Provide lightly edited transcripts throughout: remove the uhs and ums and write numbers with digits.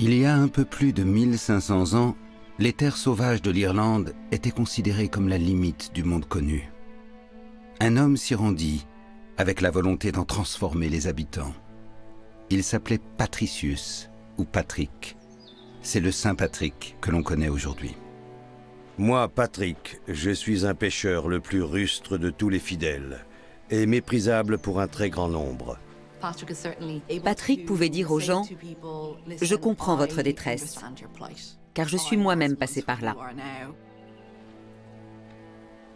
Il y a un peu plus de 1500 ans, les terres sauvages de l'Irlande étaient considérées comme la limite du monde connu. Un homme s'y rendit, avec la volonté d'en transformer les habitants. Il s'appelait Patricius, ou Patrick. C'est le Saint Patrick que l'on connaît aujourd'hui. Moi, Patrick, je suis un pêcheur le plus rustre de tous les fidèles, et méprisable pour un très grand nombre. Patrick pouvait dire aux gens « Je comprends votre détresse, car je suis moi-même passé par là. »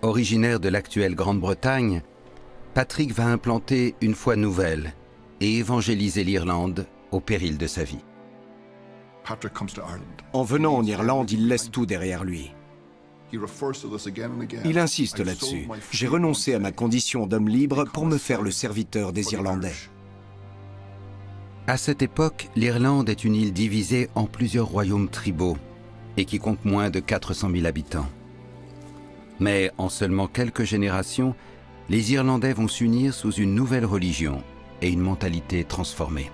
Originaire de l'actuelle Grande-Bretagne, Patrick va implanter une foi nouvelle et évangéliser l'Irlande au péril de sa vie. En venant en Irlande, il laisse tout derrière lui. Il insiste là-dessus. J'ai renoncé à ma condition d'homme libre pour me faire le serviteur des Irlandais. À cette époque, l'Irlande est une île divisée en plusieurs royaumes tribaux et qui compte moins de 400 000 habitants. Mais en seulement quelques générations, les Irlandais vont s'unir sous une nouvelle religion et une mentalité transformée.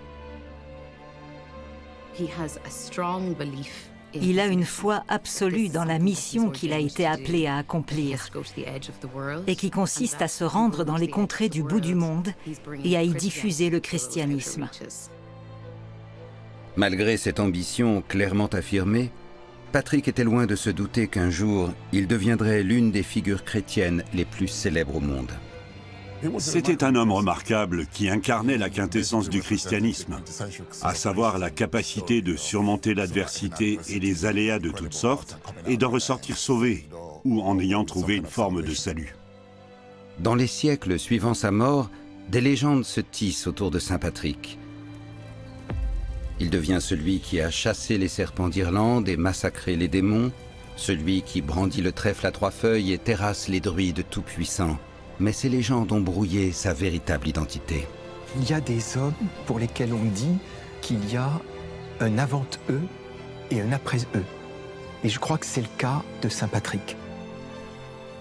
Il a une foi absolue dans la mission qu'il a été appelé à accomplir et qui consiste à se rendre dans les contrées du bout du monde et à y diffuser le christianisme. Malgré cette ambition clairement affirmée, Patrick était loin de se douter qu'un jour, il deviendrait l'une des figures chrétiennes les plus célèbres au monde. C'était un homme remarquable qui incarnait la quintessence du christianisme, à savoir la capacité de surmonter l'adversité et les aléas de toutes sortes et d'en ressortir sauvé, ou en ayant trouvé une forme de salut. Dans les siècles suivant sa mort, des légendes se tissent autour de Saint Patrick. Il devient celui qui a chassé les serpents d'Irlande et massacré les démons, celui qui brandit le trèfle à 3 feuilles et terrasse les druides tout-puissants. Mais ces légendes ont brouillé sa véritable identité. Il y a des hommes pour lesquels on dit qu'il y a un avant eux et un après eux. Et je crois que c'est le cas de Saint Patrick.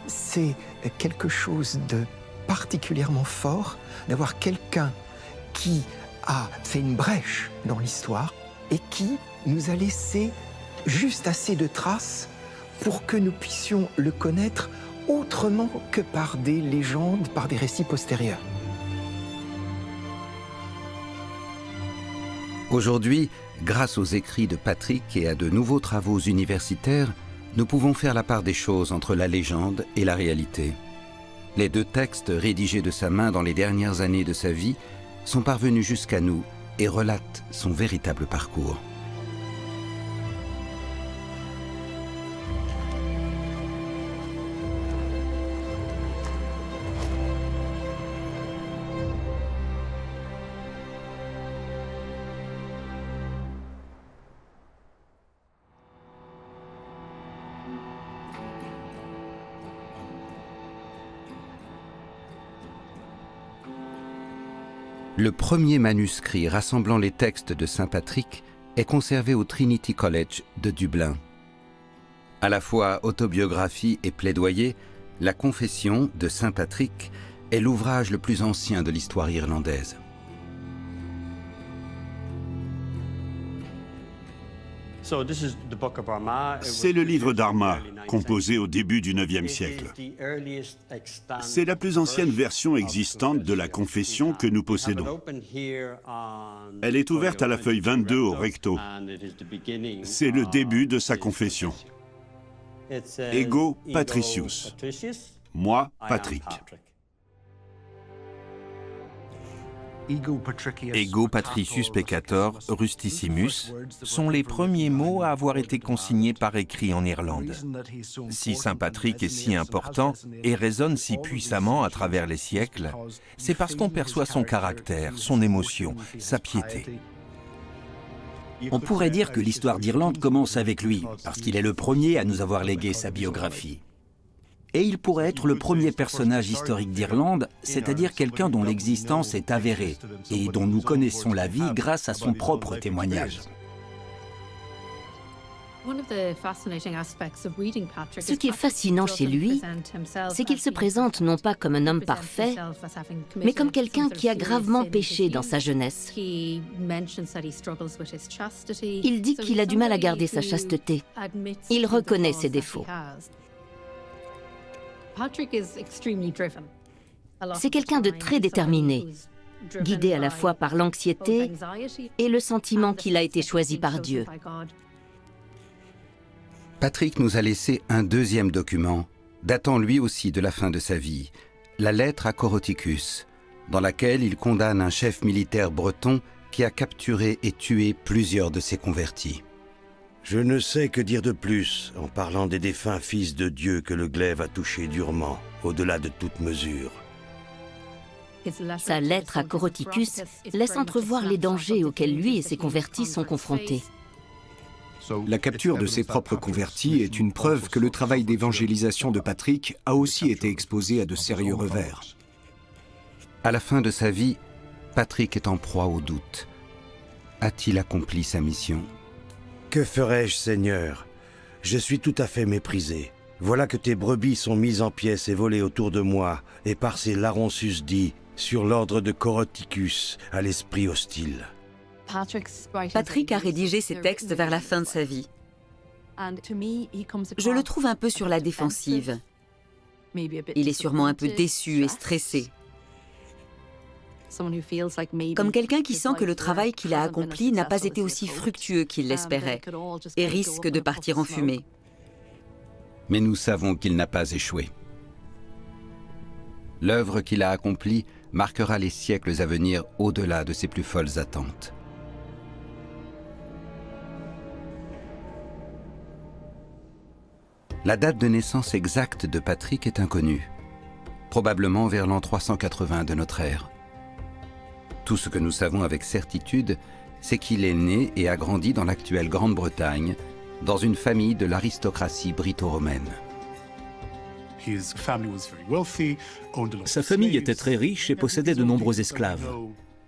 C'est quelque chose de particulièrement fort d'avoir quelqu'un qui a fait une brèche dans l'histoire et qui nous a laissé juste assez de traces pour que nous puissions le connaître autrement que par des légendes, par des récits postérieurs. Aujourd'hui, grâce aux écrits de Patrick et à de nouveaux travaux universitaires, nous pouvons faire la part des choses entre la légende et la réalité. Les 2 textes rédigés de sa main dans les dernières années de sa vie sont parvenus jusqu'à nous et relatent son véritable parcours. Le premier manuscrit rassemblant les textes de Saint Patrick est conservé au Trinity College de Dublin. À la fois autobiographie et plaidoyer, la Confession de Saint Patrick est l'ouvrage le plus ancien de l'histoire irlandaise. C'est le livre d'Armagh, composé au début du IXe siècle. C'est la plus ancienne version existante de la Confession que nous possédons. Elle est ouverte à la feuille 22 au recto. C'est le début de sa confession. Ego Patricius. Moi, Patrick. Ego Patricius Peccator Rustissimus sont les premiers mots à avoir été consignés par écrit en Irlande. Si Saint Patrick est si important et résonne si puissamment à travers les siècles, c'est parce qu'on perçoit son caractère, son émotion, sa piété. On pourrait dire que l'histoire d'Irlande commence avec lui, parce qu'il est le premier à nous avoir légué sa biographie. Et il pourrait être le premier personnage historique d'Irlande, c'est-à-dire quelqu'un dont l'existence est avérée et dont nous connaissons la vie grâce à son propre témoignage. Ce qui est fascinant chez lui, c'est qu'il se présente non pas comme un homme parfait, mais comme quelqu'un qui a gravement péché dans sa jeunesse. Il dit qu'il a du mal à garder sa chasteté. Il reconnaît ses défauts. C'est quelqu'un de très déterminé, guidé à la fois par l'anxiété et le sentiment qu'il a été choisi par Dieu. Patrick nous a laissé un deuxième document, datant lui aussi de la fin de sa vie, la lettre à Coroticus, dans laquelle il condamne un chef militaire breton qui a capturé et tué plusieurs de ses convertis. Je ne sais que dire de plus en parlant des défunts fils de Dieu que le glaive a touchés durement, au-delà de toute mesure. Sa lettre à Coroticus laisse entrevoir les dangers auxquels lui et ses convertis sont confrontés. La capture de ses propres convertis est une preuve que le travail d'évangélisation de Patrick a aussi été exposé à de sérieux revers. À la fin de sa vie, Patrick est en proie au doute. A-t-il accompli sa mission ? Que ferais-je, Seigneur? Je suis tout à fait méprisé. Voilà que tes brebis sont mises en pièces et volées autour de moi, et par ces larrons susdits, sur l'ordre de Coroticus, à l'esprit hostile. Patrick a rédigé ses textes vers la fin de sa vie. Je le trouve un peu sur la défensive. Il est sûrement un peu déçu et stressé. Comme quelqu'un qui sent que le travail qu'il a accompli n'a pas été aussi fructueux qu'il l'espérait et risque de partir en fumée. Mais nous savons qu'il n'a pas échoué. L'œuvre qu'il a accomplie marquera les siècles à venir au-delà de ses plus folles attentes. La date de naissance exacte de Patrick est inconnue, probablement vers l'an 380 de notre ère. Tout ce que nous savons avec certitude, c'est qu'il est né et a grandi dans l'actuelle Grande-Bretagne, dans une famille de l'aristocratie brito-romaine. Sa famille était très riche et possédait de nombreux esclaves,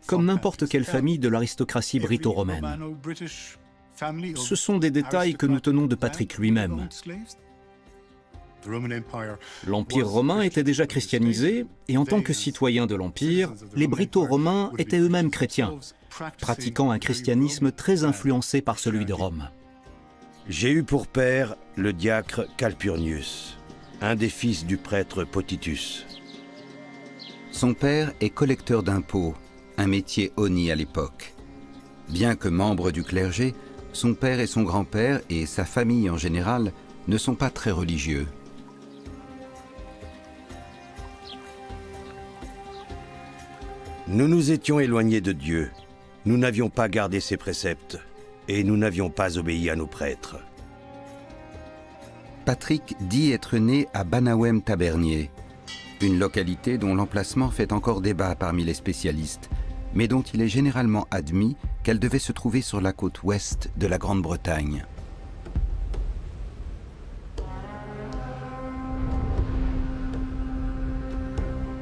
comme n'importe quelle famille de l'aristocratie brito-romaine. Ce sont des détails que nous tenons de Patrick lui-même. L'Empire romain était déjà christianisé, et en tant que citoyens de l'Empire, les Brito-romains étaient eux-mêmes chrétiens, pratiquant un christianisme très influencé par celui de Rome. J'ai eu pour père le diacre Calpurnius, un des fils du prêtre Potitus. Son père est collecteur d'impôts, un métier honni à l'époque. Bien que membre du clergé, son père et son grand-père, et sa famille en général, ne sont pas très religieux. Nous nous étions éloignés de Dieu. Nous n'avions pas gardé ses préceptes et nous n'avions pas obéi à nos prêtres. Patrick dit être né à Banawem-Tabernier, une localité dont l'emplacement fait encore débat parmi les spécialistes, mais dont il est généralement admis qu'elle devait se trouver sur la côte ouest de la Grande-Bretagne.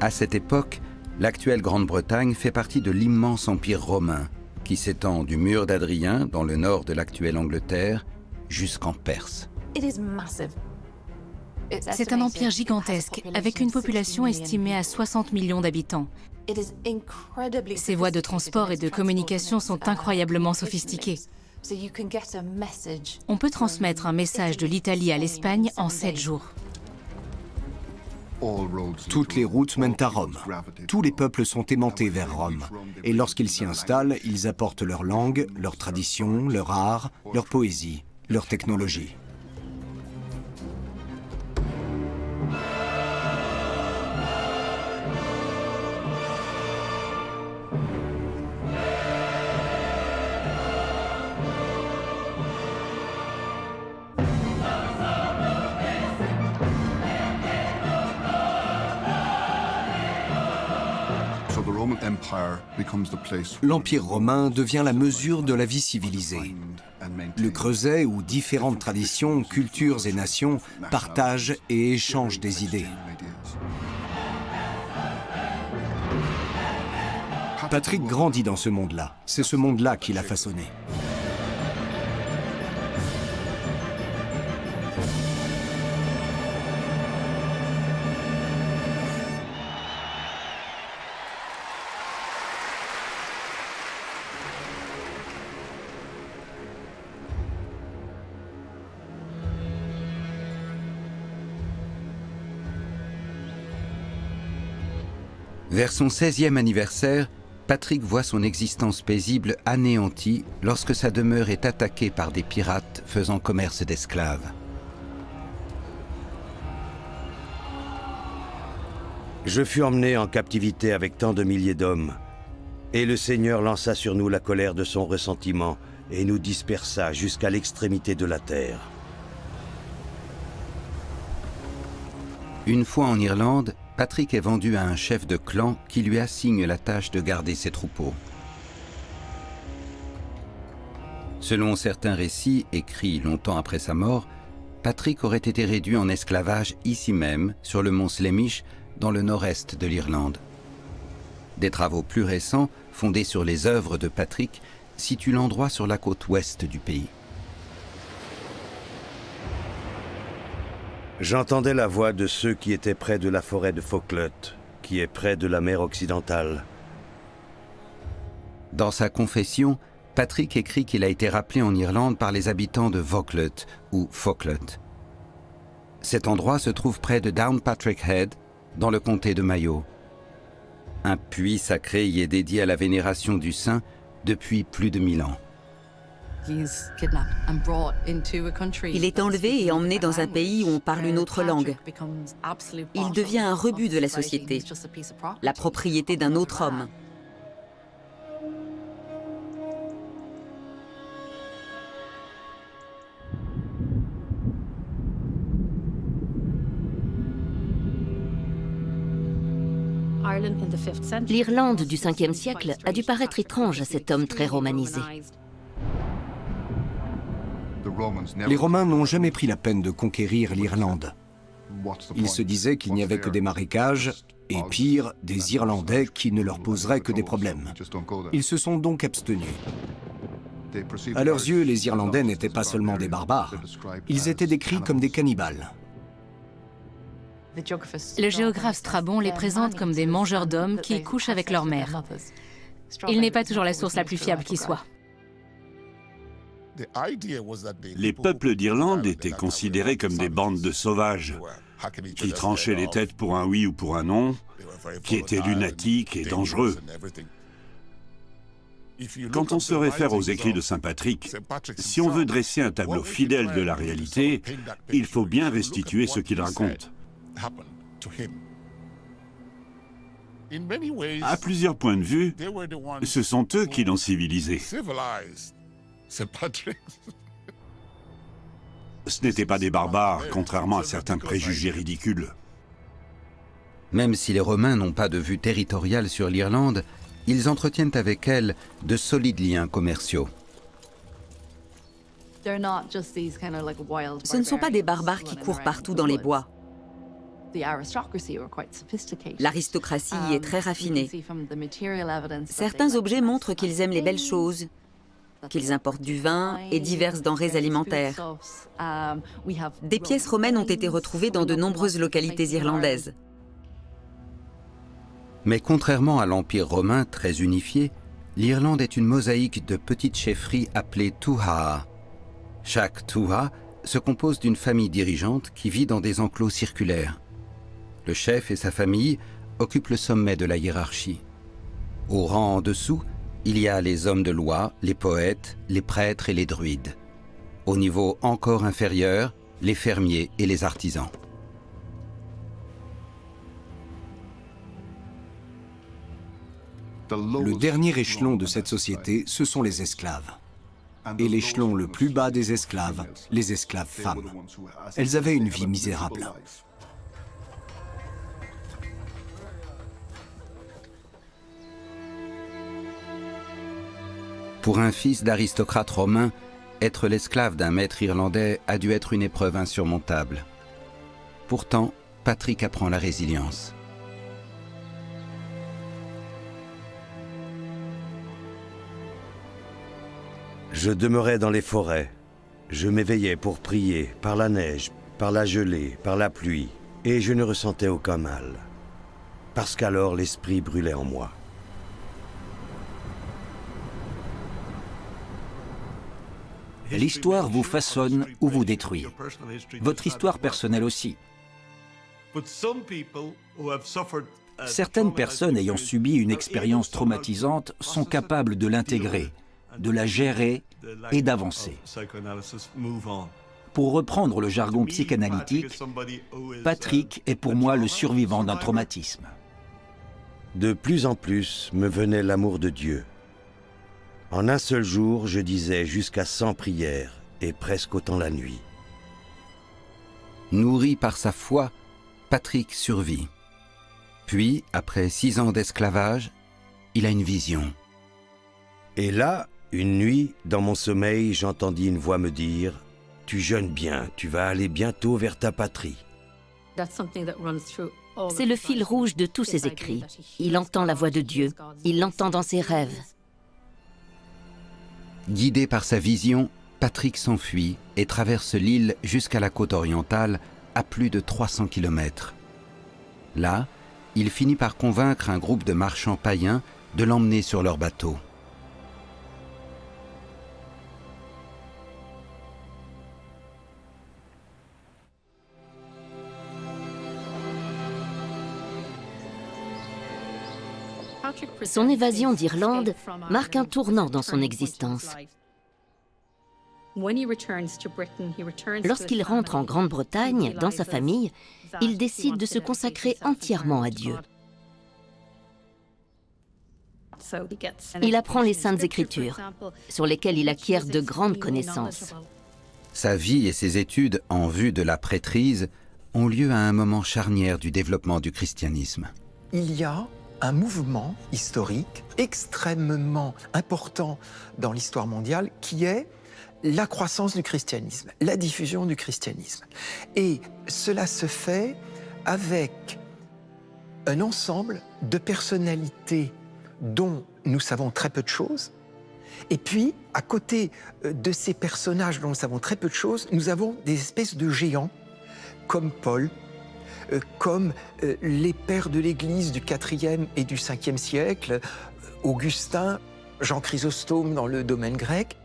À cette époque, l'actuelle Grande-Bretagne fait partie de l'immense empire romain qui s'étend du mur d'Adrien, dans le nord de l'actuelle Angleterre, jusqu'en Perse. C'est un empire gigantesque, avec une population estimée à 60 millions d'habitants. Ses voies de transport et de communication sont incroyablement sophistiquées. On peut transmettre un message de l'Italie à l'Espagne en 7 jours. Toutes les routes mènent à Rome. Tous les peuples sont aimantés vers Rome. Et lorsqu'ils s'y installent, ils apportent leur langue, leur tradition, leur art, leur poésie, leur technologie. L'Empire romain devient la mesure de la vie civilisée. Le creuset où différentes traditions, cultures et nations partagent et échangent des idées. Patrick grandit dans ce monde-là. C'est ce monde-là qui l'a façonné. Vers son 16e anniversaire, Patrick voit son existence paisible anéantie lorsque sa demeure est attaquée par des pirates faisant commerce d'esclaves. Je fus emmené en captivité avec tant de milliers d'hommes, et le Seigneur lança sur nous la colère de son ressentiment et nous dispersa jusqu'à l'extrémité de la terre. Une fois en Irlande, Patrick est vendu à un chef de clan qui lui assigne la tâche de garder ses troupeaux. Selon certains récits écrits longtemps après sa mort, Patrick aurait été réduit en esclavage ici même, sur le mont Slemish, dans le nord-est de l'Irlande. Des travaux plus récents, fondés sur les œuvres de Patrick, situent l'endroit sur la côte ouest du pays. J'entendais la voix de ceux qui étaient près de la forêt de Foclut, qui est près de la mer occidentale. Dans sa confession, Patrick écrit qu'il a été rappelé en Irlande par les habitants de Vauclut ou Foclut. Cet endroit se trouve près de Downpatrick Head, dans le comté de Mayo. Un puits sacré y est dédié à la vénération du saint depuis plus de 1000 ans. Il est enlevé et emmené dans un pays où on parle une autre langue. Il devient un rebut de la société, la propriété d'un autre homme. L'Irlande du 5e siècle a dû paraître étrange à cet homme très romanisé. Les Romains n'ont jamais pris la peine de conquérir l'Irlande. Ils se disaient qu'il n'y avait que des marécages, et pire, des Irlandais qui ne leur poseraient que des problèmes. Ils se sont donc abstenus. À leurs yeux, les Irlandais n'étaient pas seulement des barbares, ils étaient décrits comme des cannibales. Le géographe Strabon les présente comme des mangeurs d'hommes qui couchent avec leur mère. Il n'est pas toujours la source la plus fiable qui soit. Les peuples d'Irlande étaient considérés comme des bandes de sauvages, qui tranchaient les têtes pour un oui ou pour un non, qui étaient lunatiques et dangereux. Quand on se réfère aux écrits de Saint Patrick, si on veut dresser un tableau fidèle de la réalité, il faut bien restituer ce qu'il raconte. À plusieurs points de vue, ce sont eux qui l'ont civilisé. Ce n'étaient pas des barbares, contrairement à certains préjugés ridicules. Même si les Romains n'ont pas de vue territoriale sur l'Irlande, ils entretiennent avec elle de solides liens commerciaux. Ce ne sont pas des barbares qui courent partout dans les bois. L'aristocratie est très raffinée. Certains objets montrent qu'ils aiment les belles choses, qu'ils importent du vin et diverses denrées alimentaires. Des pièces romaines ont été retrouvées dans de nombreuses localités irlandaises. Mais contrairement à l'Empire romain très unifié, l'Irlande est une mosaïque de petites chefferies appelées tuatha. Chaque tuatha se compose d'une famille dirigeante qui vit dans des enclos circulaires. Le chef et sa famille occupent le sommet de la hiérarchie. Au rang en dessous, il y a les hommes de loi, les poètes, les prêtres et les druides. Au niveau encore inférieur, les fermiers et les artisans. Le dernier échelon de cette société, ce sont les esclaves. Et l'échelon le plus bas des esclaves, les esclaves femmes. Elles avaient une vie misérable. Pour un fils d'aristocrate romain, être l'esclave d'un maître irlandais a dû être une épreuve insurmontable. Pourtant, Patrick apprend la résilience. Je demeurais dans les forêts. Je m'éveillais pour prier, par la neige, par la gelée, par la pluie, et je ne ressentais aucun mal. Parce qu'alors l'esprit brûlait en moi. L'histoire vous façonne ou vous détruit. Votre histoire personnelle aussi. Certaines personnes ayant subi une expérience traumatisante sont capables de l'intégrer, de la gérer et d'avancer. Pour reprendre le jargon psychanalytique, Patrick est pour moi le survivant d'un traumatisme. De plus en plus me venait l'amour de Dieu. En un seul jour, je disais jusqu'à 100 prières, et presque autant la nuit. Nourri par sa foi, Patrick survit. Puis, après 6 ans d'esclavage, il a une vision. Et là, une nuit, dans mon sommeil, j'entendis une voix me dire « Tu jeûnes bien, tu vas aller bientôt vers ta patrie. » C'est le fil rouge de tous ses écrits. Il entend la voix de Dieu, il l'entend dans ses rêves. Guidé par sa vision, Patrick s'enfuit et traverse l'île jusqu'à la côte orientale, à plus de 300 km. Là, il finit par convaincre un groupe de marchands païens de l'emmener sur leur bateau. Son évasion d'Irlande marque un tournant dans son existence. Lorsqu'il rentre en Grande-Bretagne, dans sa famille, il décide de se consacrer entièrement à Dieu. Il apprend les Saintes Écritures, sur lesquelles il acquiert de grandes connaissances. Sa vie et ses études en vue de la prêtrise ont lieu à un moment charnière du développement du christianisme. Il y a un mouvement historique extrêmement important dans l'histoire mondiale qui est la croissance du christianisme, la diffusion du christianisme. Et cela se fait avec un ensemble de personnalités dont nous savons très peu de choses. Et puis, à côté de ces personnages dont nous savons très peu de choses, nous avons des espèces de géants comme Paul, comme les pères de l'Église du IVe et du Ve siècle, Augustin, Jean Chrysostome dans le domaine grec,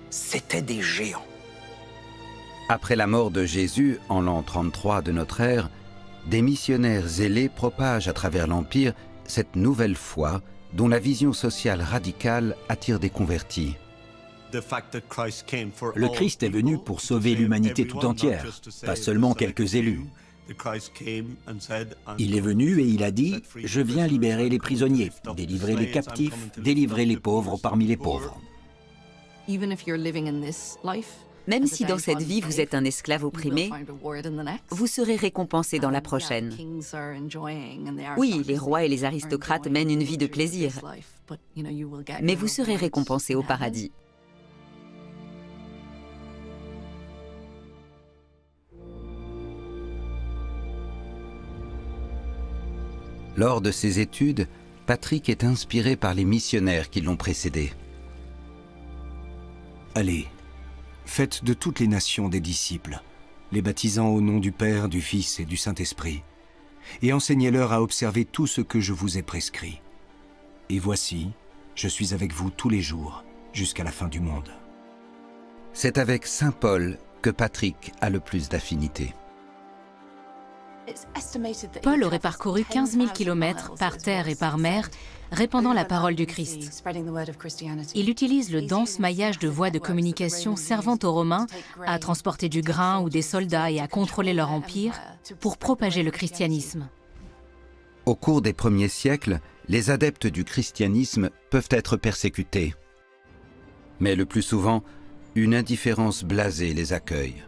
c'étaient des géants. Après la mort de Jésus, en l'an 33 de notre ère, des missionnaires zélés propagent à travers l'Empire cette nouvelle foi dont la vision sociale radicale attire des convertis. Le Christ est venu pour sauver l'humanité tout entière, pas seulement quelques élus. Il est venu et il a dit « Je viens libérer les prisonniers, délivrer les captifs, délivrer les pauvres parmi les pauvres. » Même si dans cette vie vous êtes un esclave opprimé, vous serez récompensé dans la prochaine. Oui, les rois et les aristocrates mènent une vie de plaisir, mais vous serez récompensé au paradis. Lors de ses études, Patrick est inspiré par les missionnaires qui l'ont précédé. Allez, faites de toutes les nations des disciples, les baptisant au nom du Père, du Fils et du Saint-Esprit, et enseignez-leur à observer tout ce que je vous ai prescrit. Et voici, je suis avec vous tous les jours, jusqu'à la fin du monde. C'est avec Saint Paul que Patrick a le plus d'affinité. Paul aurait parcouru 15 000 km par terre et par mer, répandant la parole du Christ. Il utilise le dense maillage de voies de communication servant aux Romains à transporter du grain ou des soldats et à contrôler leur empire pour propager le christianisme. Au cours des premiers siècles, les adeptes du christianisme peuvent être persécutés. Mais le plus souvent, une indifférence blasée les accueille.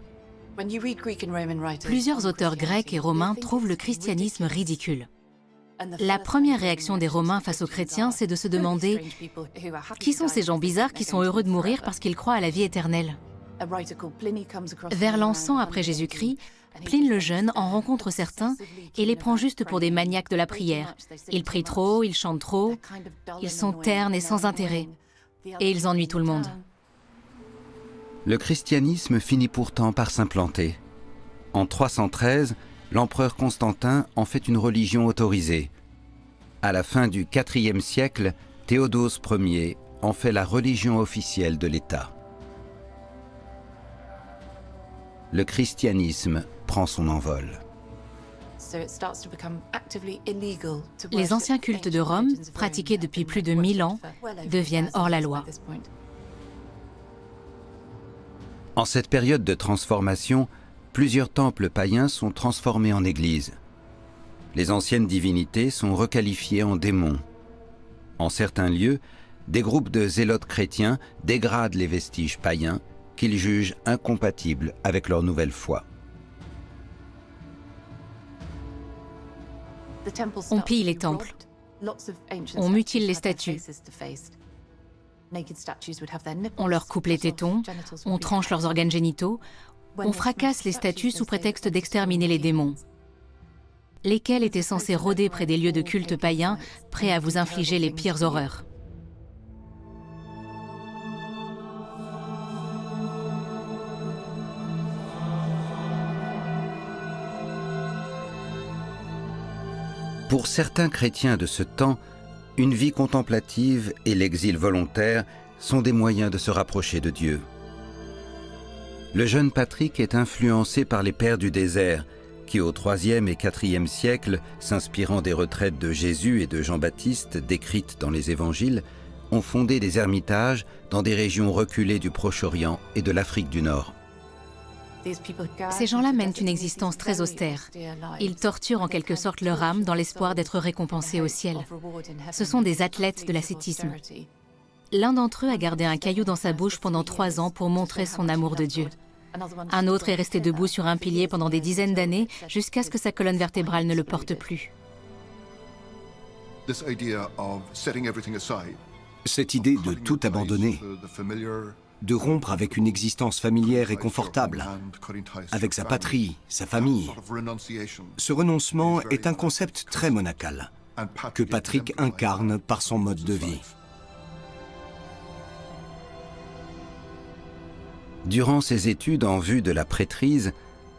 Plusieurs auteurs grecs et romains trouvent le christianisme ridicule. La première réaction des Romains face aux chrétiens, c'est de se demander « Qui sont ces gens bizarres qui sont heureux de mourir parce qu'ils croient à la vie éternelle ?» Vers l'an 100 après Jésus-Christ, Pline le Jeune en rencontre certains et les prend juste pour des maniaques de la prière. Ils prient trop, ils chantent trop, ils sont ternes et sans intérêt, et ils ennuient tout le monde. Le christianisme finit pourtant par s'implanter. En 313, l'empereur Constantin en fait une religion autorisée. À la fin du IVe siècle, Théodose Ier en fait la religion officielle de l'État. Le christianisme prend son envol. Les anciens cultes de Rome, pratiqués depuis plus de 1000 ans, deviennent hors la loi. En cette période de transformation, plusieurs temples païens sont transformés en églises. Les anciennes divinités sont requalifiées en démons. En certains lieux, des groupes de zélotes chrétiens dégradent les vestiges païens qu'ils jugent incompatibles avec leur nouvelle foi. On pille les temples. On mutile les statues. On leur coupe les tétons, on tranche leurs organes génitaux, on fracasse les statues sous prétexte d'exterminer les démons, lesquels étaient censés rôder près des lieux de culte païens, prêts à vous infliger les pires horreurs. Pour certains chrétiens de ce temps, une vie contemplative et l'exil volontaire sont des moyens de se rapprocher de Dieu. Le jeune Patrick est influencé par les pères du désert, qui au IIIe et IVe siècle, s'inspirant des retraites de Jésus et de Jean-Baptiste décrites dans les évangiles, ont fondé des ermitages dans des régions reculées du Proche-Orient et de l'Afrique du Nord. Ces gens-là mènent une existence très austère. Ils torturent en quelque sorte leur âme dans l'espoir d'être récompensés au ciel. Ce sont des athlètes de l'ascétisme. L'un d'entre eux a gardé un caillou dans sa bouche pendant 3 ans pour montrer son amour de Dieu. Un autre est resté debout sur un pilier pendant des dizaines d'années jusqu'à ce que sa colonne vertébrale ne le porte plus. Cette idée de tout abandonner, de rompre avec une existence familière et confortable, avec sa patrie, sa famille. Ce renoncement est un concept très monacal, que Patrick incarne par son mode de vie. Durant ses études en vue de la prêtrise,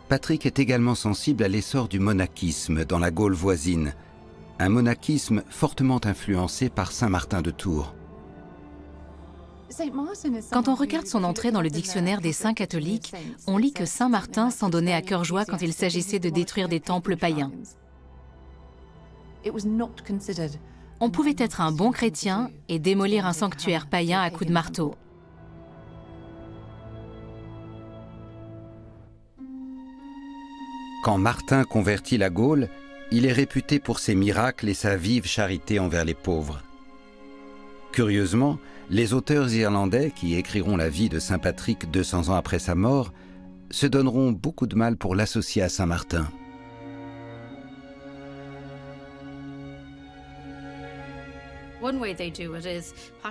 Patrick est également sensible à l'essor du monachisme dans la Gaule voisine, un monachisme fortement influencé par saint Martin de Tours. Quand on regarde son entrée dans le dictionnaire des saints catholiques, on lit que saint Martin s'en donnait à cœur joie quand il s'agissait de détruire des temples païens. On pouvait être un bon chrétien et démolir un sanctuaire païen à coups de marteau. Quand Martin convertit la Gaule, il est réputé pour ses miracles et sa vive charité envers les pauvres. Curieusement, les auteurs irlandais qui écriront la vie de saint Patrick 200 ans après sa mort se donneront beaucoup de mal pour l'associer à saint Martin.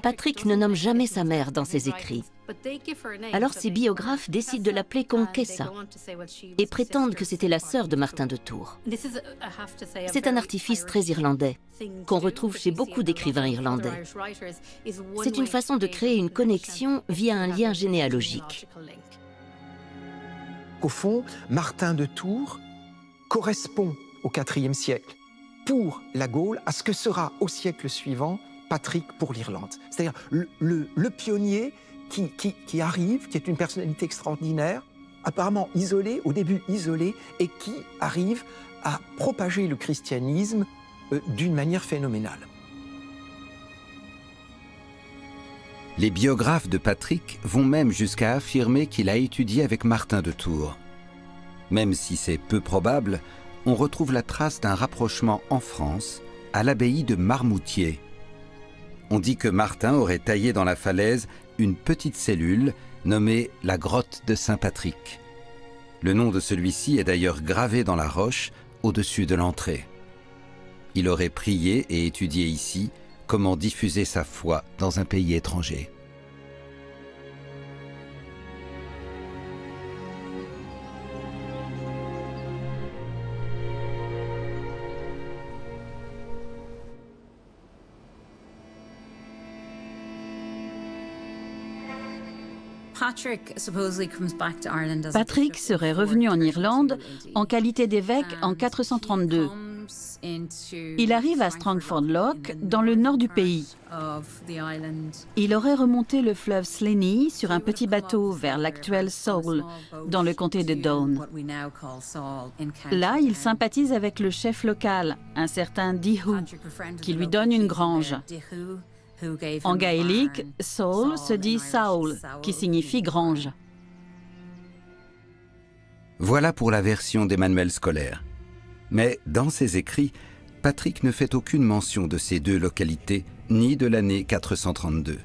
Patrick ne nomme jamais sa mère dans ses écrits. Alors ses biographes décident de l'appeler Conquessa et prétendent que c'était la sœur de Martin de Tours. C'est un artifice très irlandais, qu'on retrouve chez beaucoup d'écrivains irlandais. C'est une façon de créer une connexion via un lien généalogique. Au fond, Martin de Tours correspond au IVe siècle pour la Gaule à ce que sera au siècle suivant Patrick pour l'Irlande. C'est-à-dire le pionnier qui arrive, qui est une personnalité extraordinaire, apparemment isolée, au début isolée, et qui arrive à propager le christianisme d'une manière phénoménale. Les biographes de Patrick vont même jusqu'à affirmer qu'il a étudié avec Martin de Tours. Même si c'est peu probable, on retrouve la trace d'un rapprochement en France, à l'abbaye de Marmoutier. On dit que Martin aurait taillé dans la falaise une petite cellule nommée la grotte de Saint-Patrick. Le nom de celui-ci est d'ailleurs gravé dans la roche au-dessus de l'entrée. Il aurait prié et étudié ici comment diffuser sa foi dans un pays étranger. Patrick serait revenu en Irlande en qualité d'évêque en 432 Il arrive à Strangford Lough, dans le nord du pays. Il aurait remonté le fleuve Slaney sur un petit bateau vers l'actuel Seoul, dans le comté de Down. Là, il sympathise avec le chef local, un certain Dihu, qui lui donne une grange. En gaélique, Saul se dit Saul, qui signifie grange. Voilà pour la version des manuels scolaires. Mais dans ses écrits, Patrick ne fait aucune mention de ces deux localités, ni de l'année 432.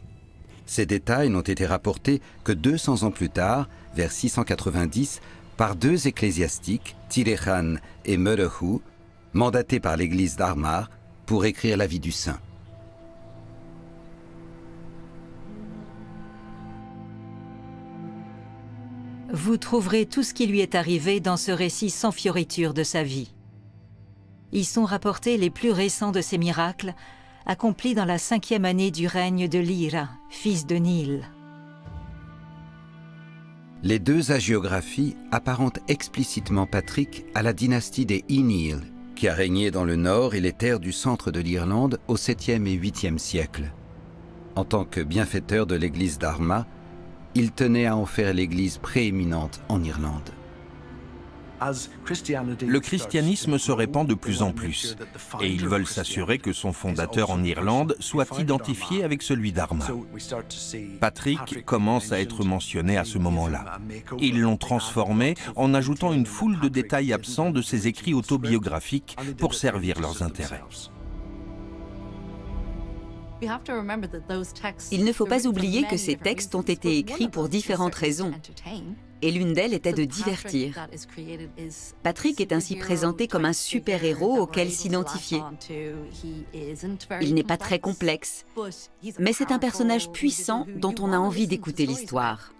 Ces détails n'ont été rapportés que 200 ans plus tard, vers 690, par deux ecclésiastiques, Tirechan et Merehu, mandatés par l'église d'Armagh pour écrire la vie du saint. Vous trouverez tout ce qui lui est arrivé dans ce récit sans fioriture de sa vie. Y sont rapportés les plus récents de ses miracles, accomplis dans la 5e année du règne de Lyra, fils de Nil. Les deux hagiographies apparentent explicitement Patrick à la dynastie des Ynil, qui a régné dans le nord et les terres du centre de l'Irlande au 7e et 8e siècle. En tant que bienfaiteur de l'église d'Armagh, il tenait à en faire l'église prééminente en Irlande. Le christianisme se répand de plus en plus, et ils veulent s'assurer que son fondateur en Irlande soit identifié avec celui d'Armagh. Patrick commence à être mentionné à ce moment-là. Ils l'ont transformé en ajoutant une foule de détails absents de ses écrits autobiographiques pour servir leurs intérêts. Il ne faut pas oublier que ces textes ont été écrits pour différentes raisons, et l'une d'elles était de divertir. Patrick est ainsi présenté comme un super-héros auquel s'identifier. Il n'est pas très complexe, mais c'est un personnage puissant dont on a envie d'écouter l'histoire.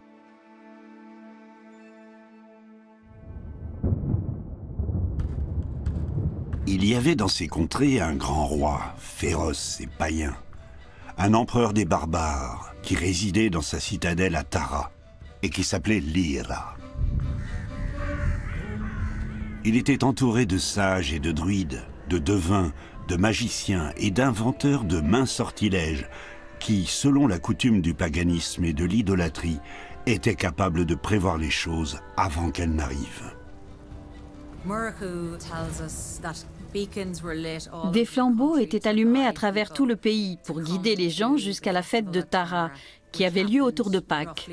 Il y avait dans ces contrées un grand roi, féroce et païen. Un empereur des barbares qui résidait dans sa citadelle à Tara et qui s'appelait Lyra. Il était entouré de sages et de druides, de devins, de magiciens et d'inventeurs de mains sortilèges qui, selon la coutume du paganisme et de l'idolâtrie, étaient capables de prévoir les choses avant qu'elles n'arrivent. Des flambeaux étaient allumés à travers tout le pays pour guider les gens jusqu'à la fête de Tara, qui avait lieu autour de Pâques.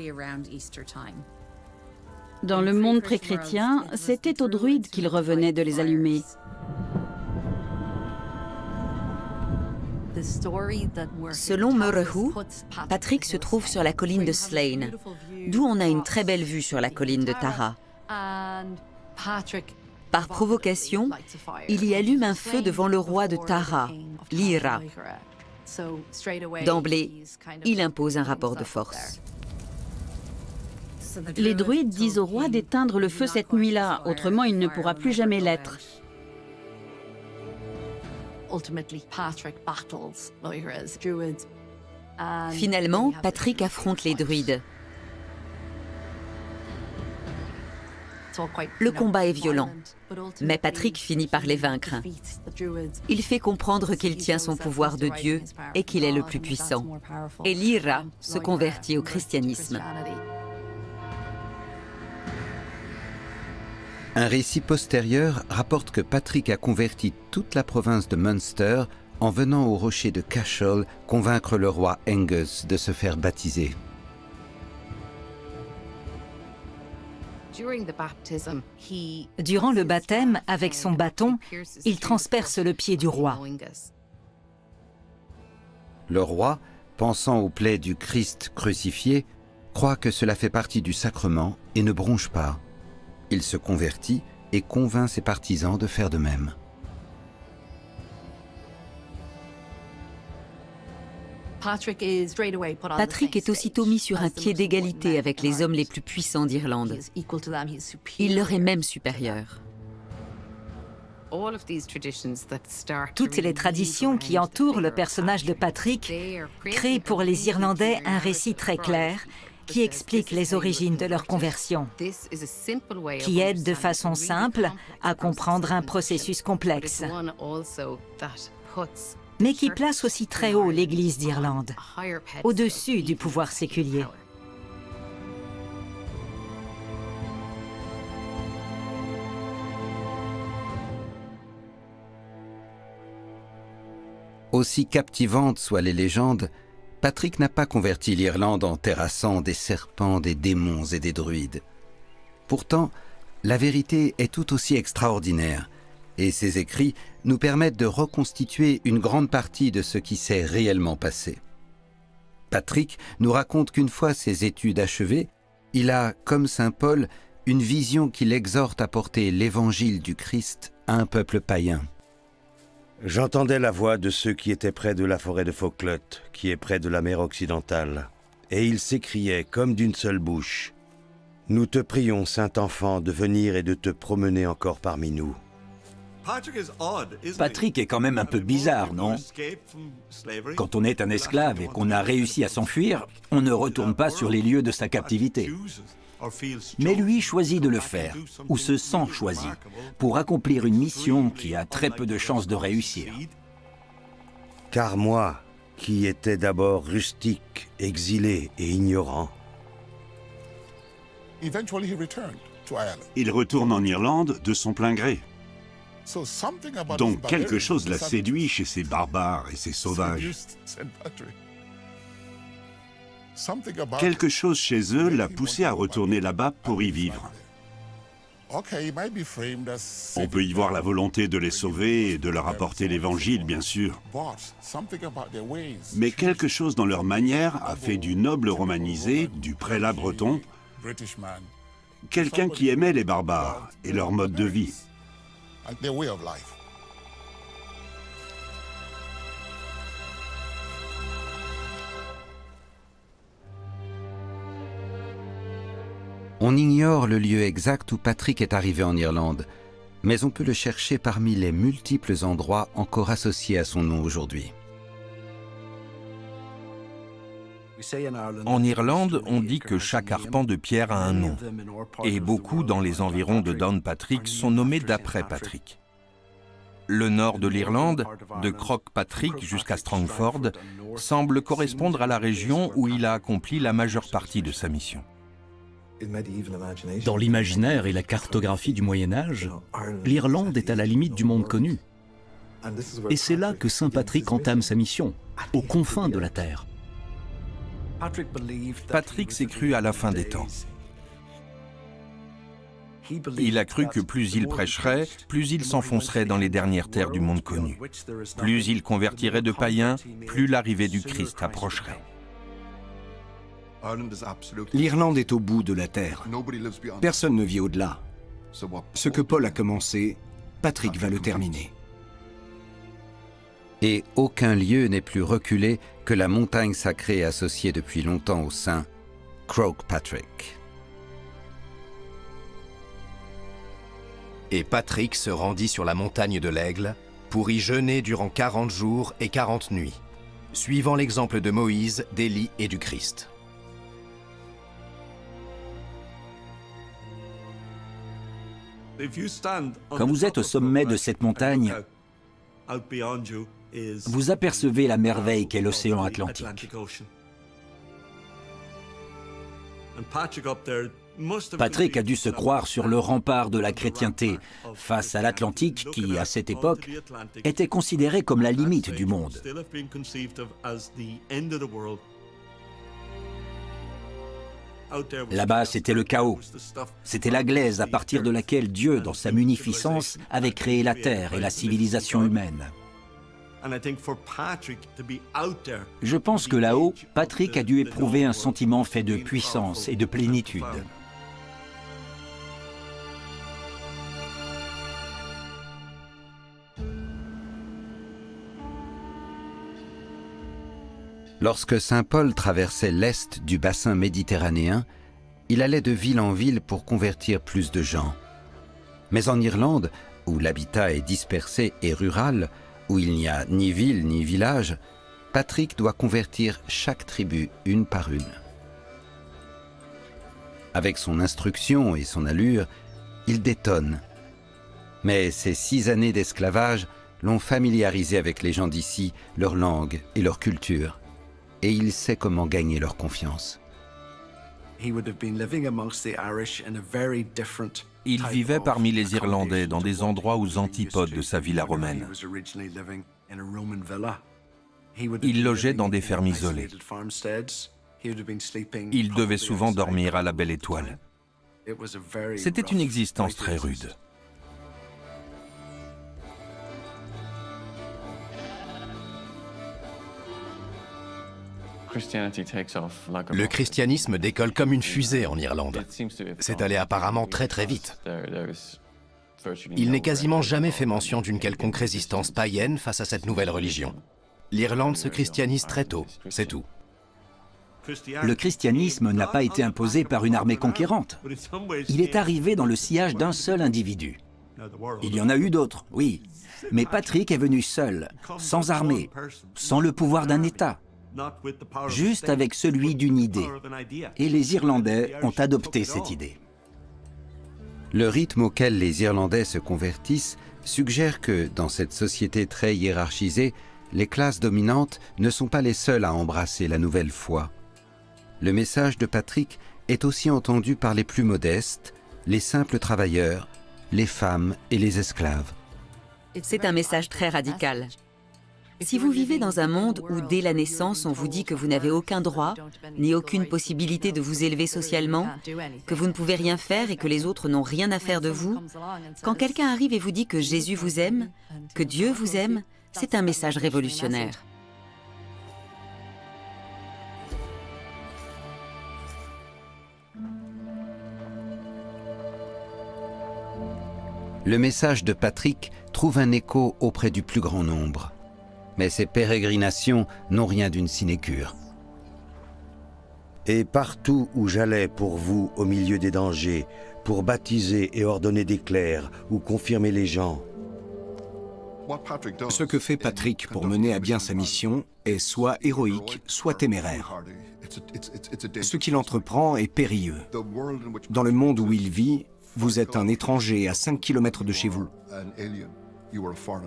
Dans le monde pré-chrétien, c'était aux druides qu'il revenait de les allumer. Selon Merehu, Patrick se trouve sur la colline de Slane, d'où on a une très belle vue sur la colline de Tara. Par provocation, il y allume un feu devant le roi de Tara, Lyra. D'emblée, il impose un rapport de force. Les druides disent au roi d'éteindre le feu cette nuit-là, autrement il ne pourra plus jamais l'être. Finalement, Patrick affronte les druides. Le combat est violent, mais Patrick finit par les vaincre. Il fait comprendre qu'il tient son pouvoir de Dieu et qu'il est le plus puissant. Et Lyra se convertit au christianisme. Un récit postérieur rapporte que Patrick a converti toute la province de Munster en venant au rocher de Cashel convaincre le roi Angus de se faire baptiser. Durant le baptême, avec son bâton, il transperce le pied du roi. Le roi, pensant aux plaies du Christ crucifié, croit que cela fait partie du sacrement et ne bronche pas. Il se convertit et convainc ses partisans de faire de même. Patrick est aussitôt mis sur un pied d'égalité avec les hommes les plus puissants d'Irlande. Il leur est même supérieur. Toutes les traditions qui entourent le personnage de Patrick créent pour les Irlandais un récit très clair qui explique les origines de leur conversion, qui aide de façon simple à comprendre un processus complexe, mais qui place aussi très haut l'Église d'Irlande, au-dessus du pouvoir séculier. Aussi captivantes soient les légendes, Patrick n'a pas converti l'Irlande en terrassant des serpents, des démons et des druides. Pourtant, la vérité est tout aussi extraordinaire, et ses écrits nous permettent de reconstituer une grande partie de ce qui s'est réellement passé. Patrick nous raconte qu'une fois ses études achevées, il a, comme saint Paul, une vision qui l'exhorte à porter l'évangile du Christ à un peuple païen. J'entendais la voix de ceux qui étaient près de la forêt de Foclot, qui est près de la mer occidentale, et ils s'écriaient comme d'une seule bouche. « Nous te prions, Saint-Enfant, de venir et de te promener encore parmi nous. » Patrick est quand même un peu bizarre, non? Quand on est un esclave et qu'on a réussi à s'enfuir, on ne retourne pas sur les lieux de sa captivité. Mais lui choisit de le faire, ou se sent choisi, pour accomplir une mission qui a très peu de chances de réussir. Car moi, qui étais d'abord rustique, exilé et ignorant, il retourne en Irlande de son plein gré. Donc quelque chose l'a séduit chez ces barbares et ces sauvages. Quelque chose chez eux l'a poussé à retourner là-bas pour y vivre. On peut y voir la volonté de les sauver et de leur apporter l'Évangile, bien sûr. Mais quelque chose dans leur manière a fait du noble romanisé, du prélat breton, quelqu'un qui aimait les barbares et leur mode de vie. On ignore le lieu exact où Patrick est arrivé en Irlande, mais on peut le chercher parmi les multiples endroits encore associés à son nom aujourd'hui. En Irlande, on dit que chaque arpent de pierre a un nom, et beaucoup dans les environs de Downpatrick sont nommés d'après Patrick. Le nord de l'Irlande, de Croagh Patrick jusqu'à Strangford, semble correspondre à la région où il a accompli la majeure partie de sa mission. Dans l'imaginaire et la cartographie du Moyen-Âge, l'Irlande est à la limite du monde connu. Et c'est là que saint Patrick entame sa mission, aux confins de la terre. Patrick s'est cru à la fin des temps. Il a cru que plus il prêcherait, plus il s'enfoncerait dans les dernières terres du monde connu. Plus il convertirait de païens, plus l'arrivée du Christ approcherait. L'Irlande est au bout de la terre. Personne ne vit au-delà. Ce que Paul a commencé, Patrick va le terminer. Et aucun lieu n'est plus reculé que la montagne sacrée associée depuis longtemps au saint, Croagh Patrick. Et Patrick se rendit sur la montagne de l'Aigle pour y jeûner durant 40 jours et 40 nuits, suivant l'exemple de Moïse, d'Élie et du Christ. Quand vous êtes au sommet de cette montagne, vous apercevez la merveille qu'est l'océan Atlantique. Patrick a dû se croire sur le rempart de la chrétienté face à l'Atlantique qui, à cette époque, était considéré comme la limite du monde. Là-bas, c'était le chaos. C'était la glaise à partir de laquelle Dieu, dans sa munificence, avait créé la terre et la civilisation humaine. Je pense que là-haut, Patrick a dû éprouver un sentiment fait de puissance et de plénitude. Lorsque saint Paul traversait l'est du bassin méditerranéen, il allait de ville en ville pour convertir plus de gens. Mais en Irlande, où l'habitat est dispersé et rural, où il n'y a ni ville ni village, Patrick doit convertir chaque tribu une par une. Avec son instruction et son allure, il détonne. Mais ces 6 années d'esclavage l'ont familiarisé avec les gens d'ici, leur langue et leur culture. Et il sait comment gagner leur confiance. Il vivait parmi les Irlandais dans des endroits aux antipodes de sa villa romaine. Il logeait dans des fermes isolées. Il devait souvent dormir à la belle étoile. C'était une existence très rude. Le christianisme décolle comme une fusée en Irlande. C'est allé apparemment très très vite. Il n'est quasiment jamais fait mention d'une quelconque résistance païenne face à cette nouvelle religion. L'Irlande se christianise très tôt, c'est tout. Le christianisme n'a pas été imposé par une armée conquérante. Il est arrivé dans le sillage d'un seul individu. Il y en a eu d'autres, oui. Mais Patrick est venu seul, sans armée, sans le pouvoir d'un État. Juste avec celui d'une idée. Et les Irlandais ont adopté cette idée. Le rythme auquel les Irlandais se convertissent suggère que, dans cette société très hiérarchisée, les classes dominantes ne sont pas les seules à embrasser la nouvelle foi. Le message de Patrick est aussi entendu par les plus modestes, les simples travailleurs, les femmes et les esclaves. C'est un message très radical. Si vous vivez dans un monde où, dès la naissance, on vous dit que vous n'avez aucun droit, ni aucune possibilité de vous élever socialement, que vous ne pouvez rien faire et que les autres n'ont rien à faire de vous, quand quelqu'un arrive et vous dit que Jésus vous aime, que Dieu vous aime, c'est un message révolutionnaire. Le message de Patrick trouve un écho auprès du plus grand nombre. Mais ces pérégrinations n'ont rien d'une sinécure. Et partout où j'allais pour vous au milieu des dangers, pour baptiser et ordonner des clercs ou confirmer les gens. Ce que fait Patrick pour mener à bien sa mission est soit héroïque, soit téméraire. Ce qu'il entreprend est périlleux. Dans le monde où il vit, vous êtes un étranger à 5 km de chez vous.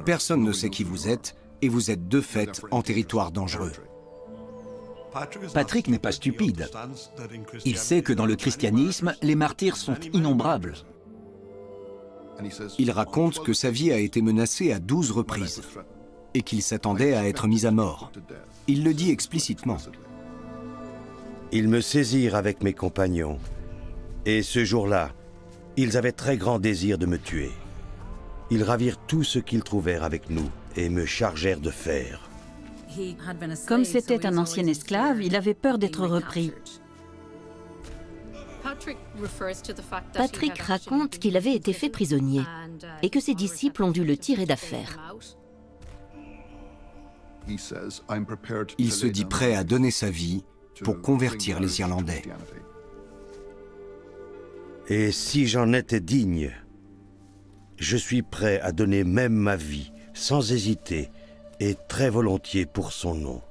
Personne ne sait qui vous êtes, et vous êtes de fait en territoire dangereux. Patrick n'est pas stupide. Il sait que dans le christianisme, les martyrs sont innombrables. Il raconte que sa vie a été menacée à 12 reprises et qu'il s'attendait à être mis à mort. Il le dit explicitement. Ils me saisirent avec mes compagnons, et ce jour-là, ils avaient très grand désir de me tuer. Ils ravirent tout ce qu'ils trouvèrent avec nous et me chargèrent de fer. Comme c'était un ancien esclave, il avait peur d'être repris. Patrick raconte qu'il avait été fait prisonnier et que ses disciples ont dû le tirer d'affaire. Il se dit prêt à donner sa vie pour convertir les Irlandais. Et si j'en étais digne, je suis prêt à donner même ma vie, sans hésiter, et très volontiers pour son nom.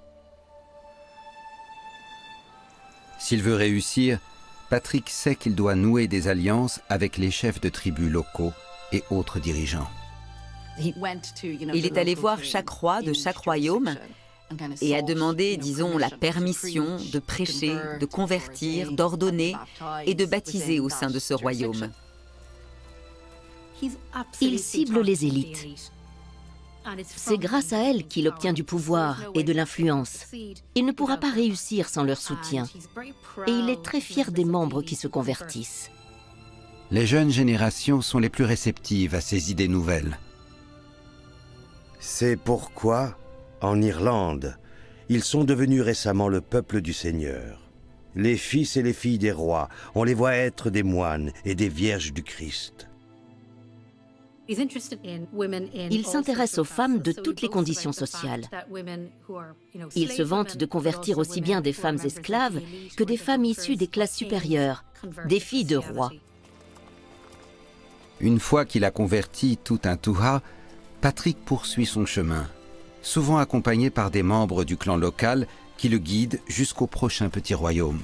S'il veut réussir, Patrick sait qu'il doit nouer des alliances avec les chefs de tribus locaux et autres dirigeants. Il est allé voir chaque roi de chaque royaume et a demandé, disons, la permission de prêcher, de convertir, d'ordonner et de baptiser au sein de ce royaume. Il cible les élites. C'est grâce à elles qu'il obtient du pouvoir et de l'influence. Il ne pourra pas réussir sans leur soutien. Et il est très fier des membres qui se convertissent. Les jeunes générations sont les plus réceptives à ces idées nouvelles. C'est pourquoi, en Irlande, ils sont devenus récemment le peuple du Seigneur. Les fils et les filles des rois, on les voit être des moines et des vierges du Christ. Il s'intéresse aux femmes de toutes les conditions sociales. Il se vante de convertir aussi bien des femmes esclaves que des femmes issues des classes supérieures, des filles de rois. Une fois qu'il a converti tout un Tuatha, Patrick poursuit son chemin, souvent accompagné par des membres du clan local qui le guident jusqu'au prochain petit royaume.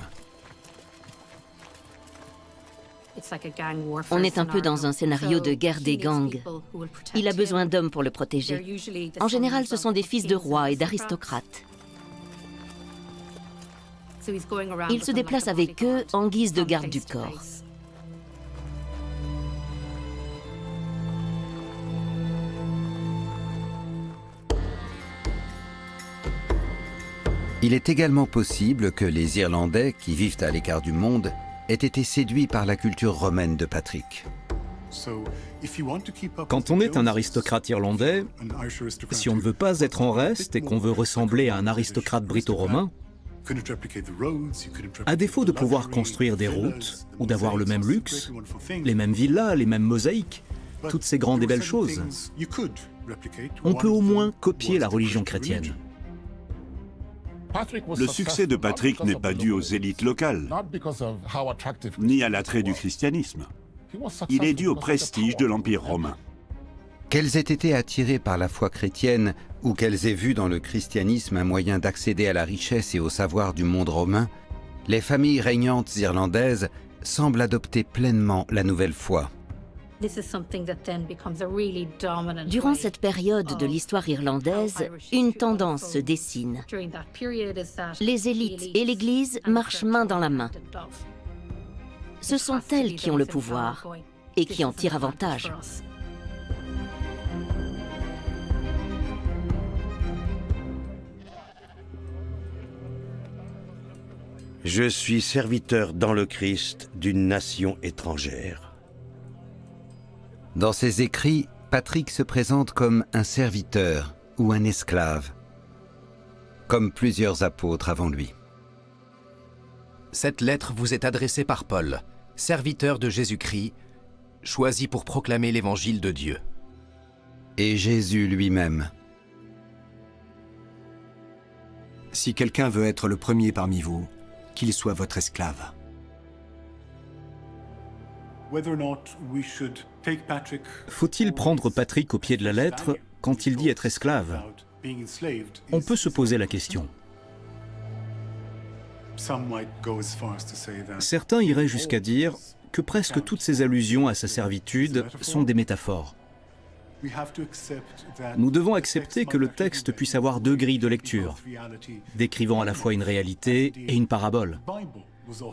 On est un peu dans un scénario de guerre des gangs. Il a besoin d'hommes pour le protéger. En général, ce sont des fils de rois et d'aristocrates. Il se déplace avec eux en guise de garde du corps. Il est également possible que les Irlandais, qui vivent à l'écart du monde, aient été séduits par la culture romaine de Patrick. Quand on est un aristocrate irlandais, si on ne veut pas être en reste et qu'on veut ressembler à un aristocrate brito-romain, à défaut de pouvoir construire des routes ou d'avoir le même luxe, les mêmes villas, les mêmes mosaïques, toutes ces grandes et belles choses, on peut au moins copier la religion chrétienne. Le succès de Patrick n'est pas dû aux élites locales, ni à l'attrait du christianisme. Il est dû au prestige de l'Empire romain. Qu'elles aient été attirées par la foi chrétienne ou qu'elles aient vu dans le christianisme un moyen d'accéder à la richesse et au savoir du monde romain, les familles régnantes irlandaises semblent adopter pleinement la nouvelle foi. Durant cette période de l'histoire irlandaise, une tendance se dessine. Les élites et l'Église marchent main dans la main. Ce sont elles qui ont le pouvoir et qui en tirent avantage. Je suis serviteur dans le Christ d'une nation étrangère. Dans ses écrits, Patrick se présente comme un serviteur ou un esclave, comme plusieurs apôtres avant lui. Cette lettre vous est adressée par Paul, serviteur de Jésus-Christ, choisi pour proclamer l'évangile de Dieu. Et Jésus lui-même. Si quelqu'un veut être le premier parmi vous, qu'il soit votre esclave. Faut-il prendre Patrick au pied de la lettre quand il dit être esclave? On peut se poser la question. Certains iraient jusqu'à dire que presque toutes ces allusions à sa servitude sont des métaphores. Nous devons accepter que le texte puisse avoir deux grilles de lecture, décrivant à la fois une réalité et une parabole.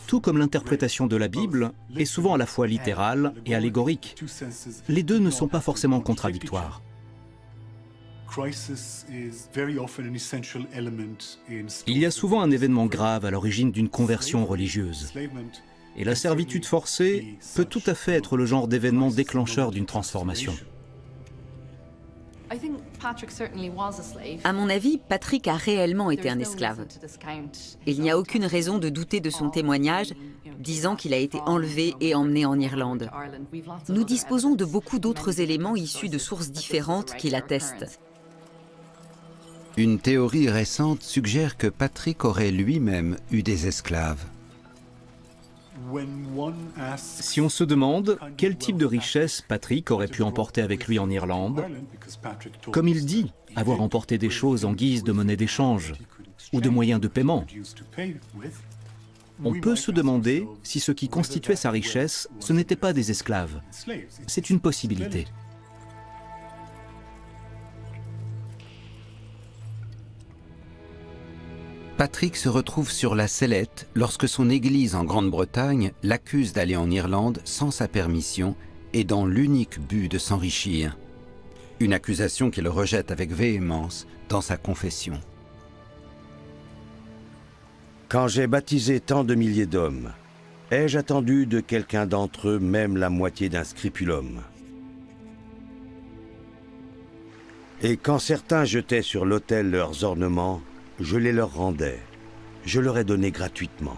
Tout comme l'interprétation de la Bible est souvent à la fois littérale et allégorique. Les deux ne sont pas forcément contradictoires. Il y a souvent un événement grave à l'origine d'une conversion religieuse. Et la servitude forcée peut tout à fait être le genre d'événement déclencheur d'une transformation. À mon avis, Patrick a réellement été un esclave. Il n'y a aucune raison de douter de son témoignage, disant qu'il a été enlevé et emmené en Irlande. Nous disposons de beaucoup d'autres éléments issus de sources différentes qui l'attestent. Une théorie récente suggère que Patrick aurait lui-même eu des esclaves. Si on se demande quel type de richesse Patrick aurait pu emporter avec lui en Irlande, comme il dit avoir emporté des choses en guise de monnaie d'échange ou de moyens de paiement, on peut se demander si ce qui constituait sa richesse, ce n'était pas des esclaves. C'est une possibilité. Patrick se retrouve sur la sellette lorsque son église en Grande-Bretagne l'accuse d'aller en Irlande sans sa permission et dans l'unique but de s'enrichir. Une accusation qu'il rejette avec véhémence dans sa confession. Quand j'ai baptisé tant de milliers d'hommes, ai-je attendu de quelqu'un d'entre eux même la moitié d'un scrupulum? Et quand certains jetaient sur l'autel leurs ornements, je les leur rendais, je leur ai donné gratuitement.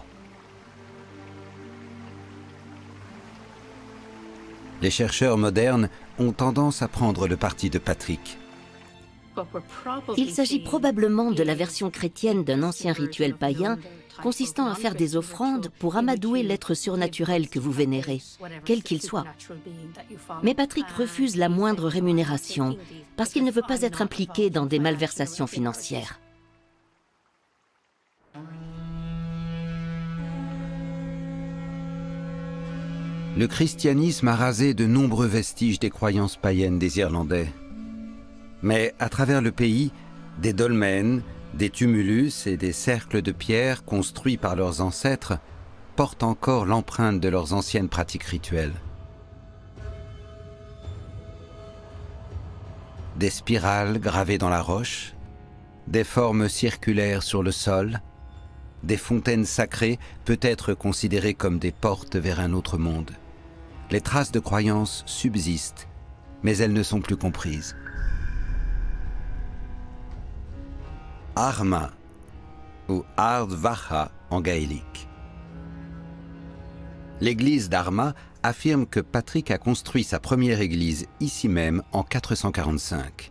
Les chercheurs modernes ont tendance à prendre le parti de Patrick. Il s'agit probablement de la version chrétienne d'un ancien rituel païen consistant à faire des offrandes pour amadouer l'être surnaturel que vous vénérez, quel qu'il soit. Mais Patrick refuse la moindre rémunération parce qu'il ne veut pas être impliqué dans des malversations financières. Le christianisme a rasé de nombreux vestiges des croyances païennes des Irlandais. Mais à travers le pays, des dolmens, des tumulus et des cercles de pierre construits par leurs ancêtres portent encore l'empreinte de leurs anciennes pratiques rituelles. Des spirales gravées dans la roche, des formes circulaires sur le sol, des fontaines sacrées peut-être considérées comme des portes vers un autre monde. Les traces de croyances subsistent, mais elles ne sont plus comprises. Armagh ou Ardvacha en gaélique. L'église d'Armagh affirme que Patrick a construit sa première église ici même en 445.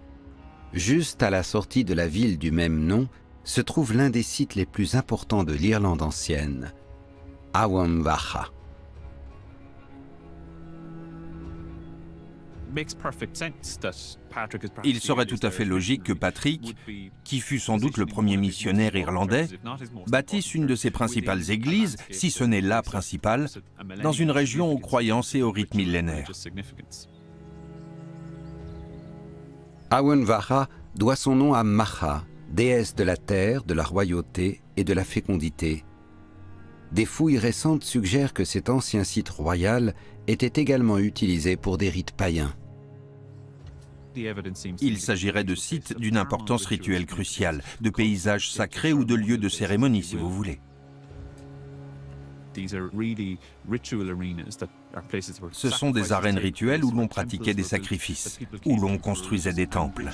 Juste à la sortie de la ville du même nom se trouve l'un des sites les plus importants de l'Irlande ancienne, Awamvacha. Il serait tout à fait logique que Patrick, qui fut sans doute le premier missionnaire irlandais, bâtisse une de ses principales églises, si ce n'est la principale, dans une région aux croyances et aux rites millénaires. Awamvacha doit son nom à Macha, déesse de la terre, de la royauté et de la fécondité. Des fouilles récentes suggèrent que cet ancien site royal était également utilisé pour des rites païens. Il s'agirait de sites d'une importance rituelle cruciale, de paysages sacrés ou de lieux de cérémonie, si vous voulez. Ce sont des arènes rituelles où l'on pratiquait des sacrifices, où l'on construisait des temples.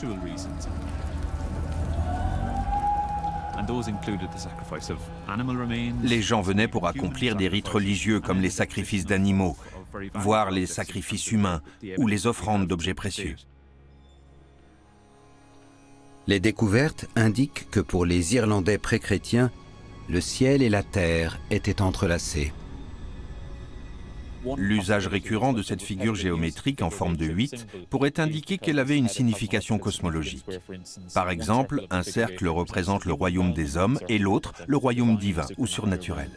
Les gens venaient pour accomplir des rites religieux comme les sacrifices d'animaux, voire les sacrifices humains ou les offrandes d'objets précieux. Les découvertes indiquent que pour les Irlandais pré-chrétiens, le ciel et la terre étaient entrelacés. L'usage récurrent de cette figure géométrique en forme de 8 pourrait indiquer qu'elle avait une signification cosmologique. Par exemple, un cercle représente le royaume des hommes et l'autre, le royaume divin ou surnaturel.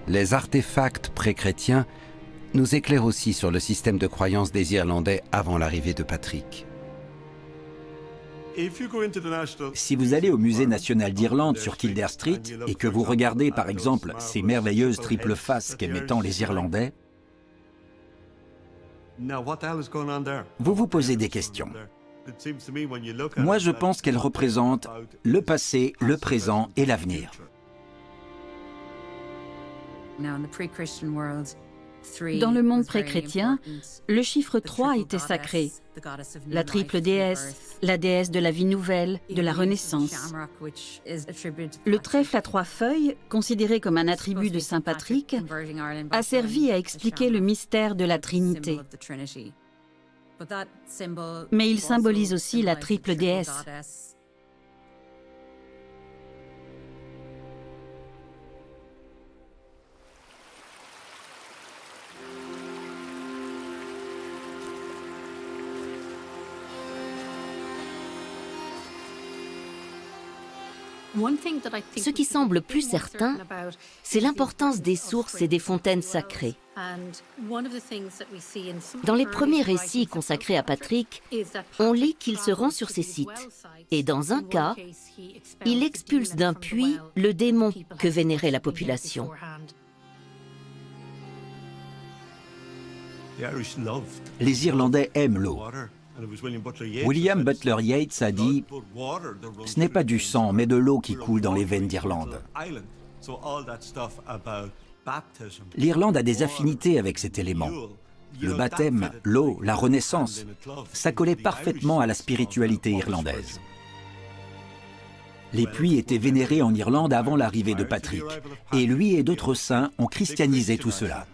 Les artefacts pré-chrétiens nous éclairent aussi sur le système de croyance des Irlandais avant l'arrivée de Patrick. Si vous allez au Musée national d'Irlande sur Kildare Street et que vous regardez par exemple ces merveilleuses triples faces qu'émettent les Irlandais, vous vous posez des questions. Moi, je pense qu'elles représentent le passé, le présent et l'avenir. Dans le monde pré-chrétien, le chiffre 3 était sacré. La triple déesse, la déesse de la vie nouvelle, de la renaissance. Le trèfle à 3 feuilles, considéré comme un attribut de Saint Patrick, a servi à expliquer le mystère de la Trinité. Mais il symbolise aussi la triple déesse. Ce qui semble plus certain, c'est l'importance des sources et des fontaines sacrées. Dans les premiers récits consacrés à Patrick, on lit qu'il se rend sur ces sites. Et dans un cas, il expulse d'un puits le démon que vénérait la population. Les Irlandais aiment l'eau. William Butler Yeats a dit « Ce n'est pas du sang, mais de l'eau qui coule dans les veines d'Irlande. » L'Irlande a des affinités avec cet élément. Le baptême, l'eau, la renaissance, ça collait parfaitement à la spiritualité irlandaise. Les puits étaient vénérés en Irlande avant l'arrivée de Patrick, et lui et d'autres saints ont christianisé tout cela.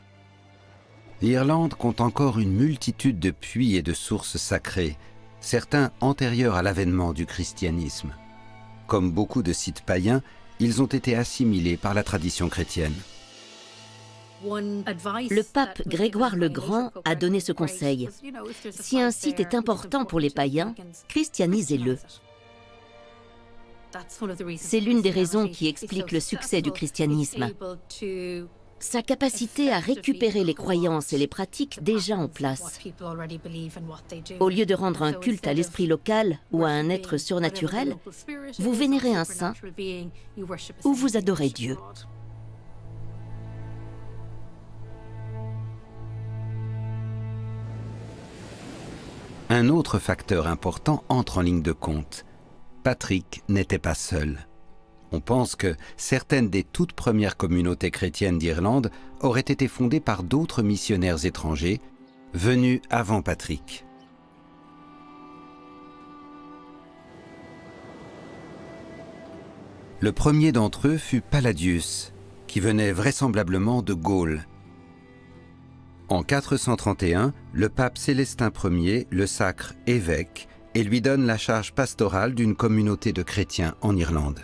L'Irlande compte encore une multitude de puits et de sources sacrées, certains antérieurs à l'avènement du christianisme. Comme beaucoup de sites païens, ils ont été assimilés par la tradition chrétienne. Le pape Grégoire le Grand a donné ce conseil. Si un site est important pour les païens, christianisez-le. C'est l'une des raisons qui explique le succès du christianisme. Sa capacité à récupérer les croyances et les pratiques déjà en place. Au lieu de rendre un culte à l'esprit local ou à un être surnaturel, vous vénérez un saint ou vous adorez Dieu. Un autre facteur important entre en ligne de compte. Patrick n'était pas seul. On pense que certaines des toutes premières communautés chrétiennes d'Irlande auraient été fondées par d'autres missionnaires étrangers venus avant Patrick. Le premier d'entre eux fut Palladius, qui venait vraisemblablement de Gaule. En 431, le pape Célestin Ier le sacre évêque et lui donne la charge pastorale d'une communauté de chrétiens en Irlande.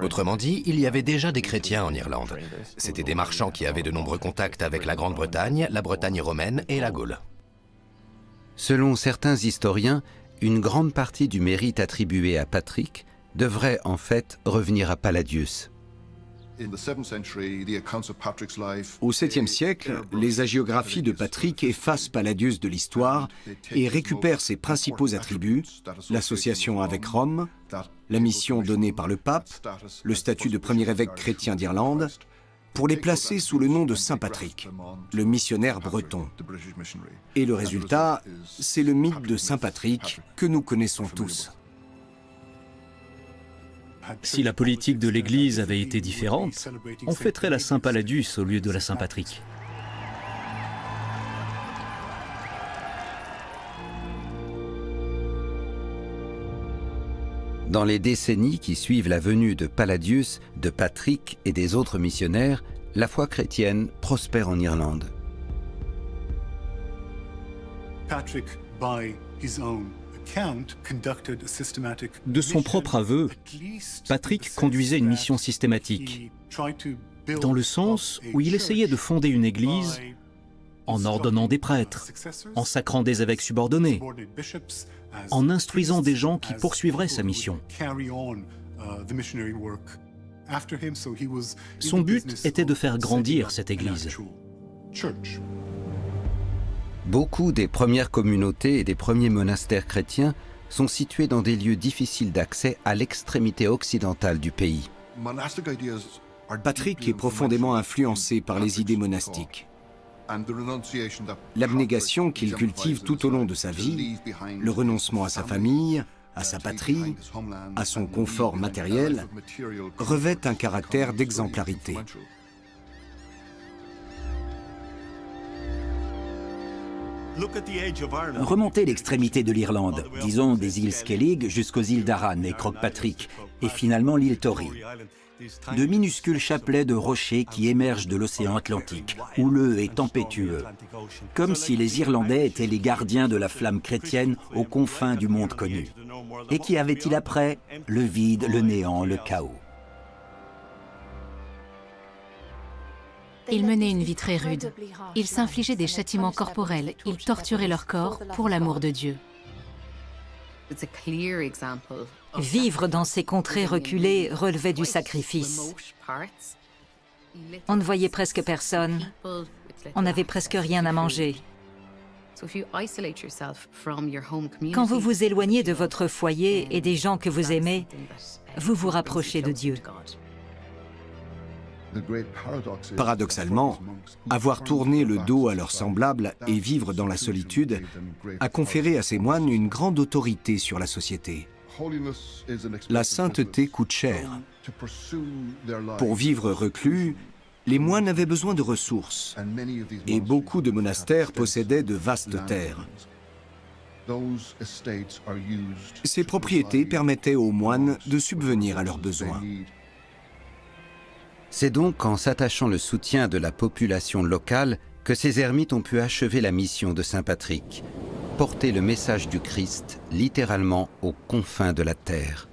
Autrement dit, il y avait déjà des chrétiens en Irlande. C'étaient des marchands qui avaient de nombreux contacts avec la Grande-Bretagne, la Bretagne romaine et la Gaule. Selon certains historiens, une grande partie du mérite attribué à Patrick devrait en fait revenir à Palladius. Au 7e siècle, les hagiographies de Patrick effacent Palladius de l'histoire et récupèrent ses principaux attributs, l'association avec Rome, la mission donnée par le pape, le statut de premier évêque chrétien d'Irlande, pour les placer sous le nom de Saint Patrick, le missionnaire breton. Et le résultat, c'est le mythe de Saint Patrick que nous connaissons tous. Si la politique de l'Église avait été différente, on fêterait la Saint Palladius au lieu de la Saint Patrick. Dans les décennies qui suivent la venue de Palladius, de Patrick et des autres missionnaires, la foi chrétienne prospère en Irlande. De son propre aveu, Patrick conduisait une mission systématique, dans le sens où il essayait de fonder une église en ordonnant des prêtres, en sacrant des évêques subordonnés, en instruisant des gens qui poursuivraient sa mission. Son but était de faire grandir cette église. Beaucoup des premières communautés et des premiers monastères chrétiens sont situés dans des lieux difficiles d'accès à l'extrémité occidentale du pays. Patrick est profondément influencé par les idées monastiques. L'abnégation qu'il cultive tout au long de sa vie, le renoncement à sa famille, à sa patrie, à son confort matériel, revêt un caractère d'exemplarité. Remontez l'extrémité de l'Irlande, disons des îles Skellig jusqu'aux îles d'Arran et Croagh-Patrick, et finalement l'île Tory. De minuscules chapelets de rochers qui émergent de l'océan Atlantique, houleux et tempétueux, comme si les Irlandais étaient les gardiens de la flamme chrétienne aux confins du monde connu. Et qu'y avait-il après? Le vide, le néant, le chaos. Ils menaient une vie très rude. Ils s'infligeaient des châtiments corporels. Ils torturaient leur corps pour l'amour de Dieu. Vivre dans ces contrées reculées relevait du sacrifice. On ne voyait presque personne. On n'avait presque rien à manger. Quand vous vous éloignez de votre foyer et des gens que vous aimez, vous vous rapprochez de Dieu. Paradoxalement, avoir tourné le dos à leurs semblables et vivre dans la solitude a conféré à ces moines une grande autorité sur la société. La sainteté coûte cher. Pour vivre reclus, les moines avaient besoin de ressources, et beaucoup de monastères possédaient de vastes terres. Ces propriétés permettaient aux moines de subvenir à leurs besoins. C'est donc en s'attachant le soutien de la population locale que ces ermites ont pu achever la mission de Saint Patrick, porter le message du Christ littéralement aux confins de la terre.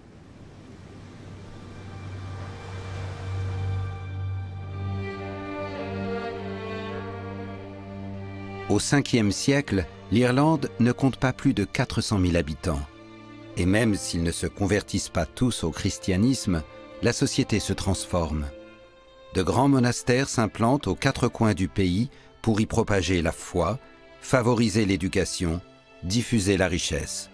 Au 5e siècle, l'Irlande ne compte pas plus de 400 000 habitants. Et même s'ils ne se convertissent pas tous au christianisme, la société se transforme. De grands monastères s'implantent aux 4 coins du pays pour y propager la foi, favoriser l'éducation, diffuser la richesse.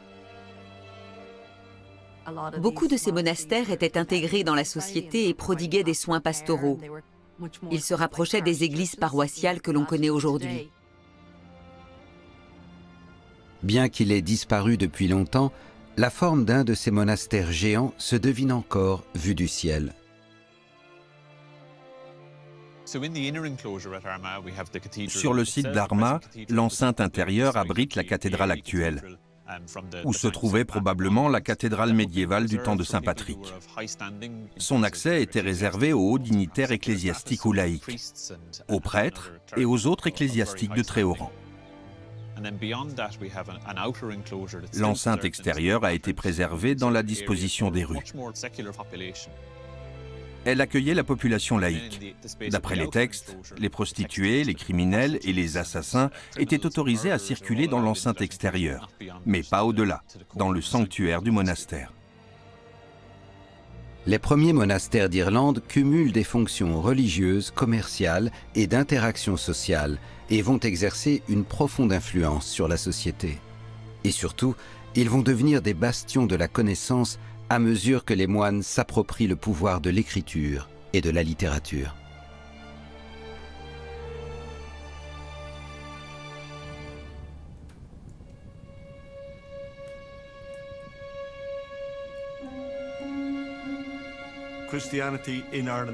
Beaucoup de ces monastères étaient intégrés dans la société et prodiguaient des soins pastoraux. Ils se rapprochaient des églises paroissiales que l'on connaît aujourd'hui. Bien qu'il ait disparu depuis longtemps, la forme d'un de ces monastères géants se devine encore vue du ciel. Sur le site d'Armagh, l'enceinte intérieure abrite la cathédrale actuelle, où se trouvait probablement la cathédrale médiévale du temps de Saint Patrick. Son accès était réservé aux hauts dignitaires ecclésiastiques ou laïcs, aux prêtres et aux autres ecclésiastiques de très haut rang. L'enceinte extérieure a été préservée dans la disposition des rues. Elle accueillait la population laïque. D'après les textes, les prostituées, les criminels et les assassins étaient autorisés à circuler dans l'enceinte extérieure, mais pas au-delà, dans le sanctuaire du monastère. Les premiers monastères d'Irlande cumulent des fonctions religieuses, commerciales et d'interaction sociale et vont exercer une profonde influence sur la société. Et surtout, ils vont devenir des bastions de la connaissance à mesure que les moines s'approprient le pouvoir de l'écriture et de la littérature.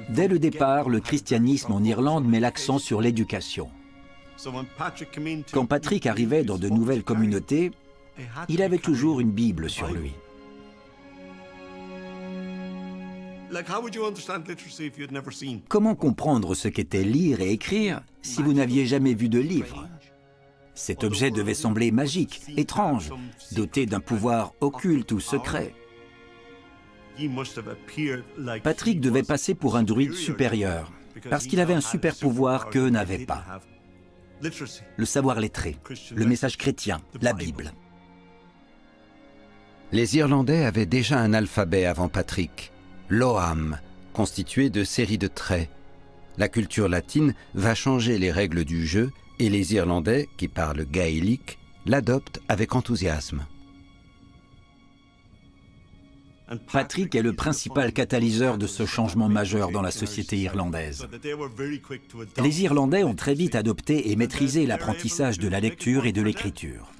Dès le départ, le christianisme en Irlande met l'accent sur l'éducation. Quand Patrick arrivait dans de nouvelles communautés, il avait toujours une Bible sur lui. Comment comprendre ce qu'était lire et écrire si vous n'aviez jamais vu de livre? Cet objet devait sembler magique, étrange, doté d'un pouvoir occulte ou secret. Patrick devait passer pour un druide supérieur, parce qu'il avait un super pouvoir qu'eux n'avaient pas. Le savoir lettré, le message chrétien, la Bible. Les Irlandais avaient déjà un alphabet avant Patrick, l'Ogham, constitué de séries de traits. La culture latine va changer les règles du jeu et les Irlandais, qui parlent gaélique, l'adoptent avec enthousiasme. Patrick est le principal catalyseur de ce changement majeur dans la société irlandaise. Les Irlandais ont très vite adopté et maîtrisé l'apprentissage de la lecture et de l'écriture.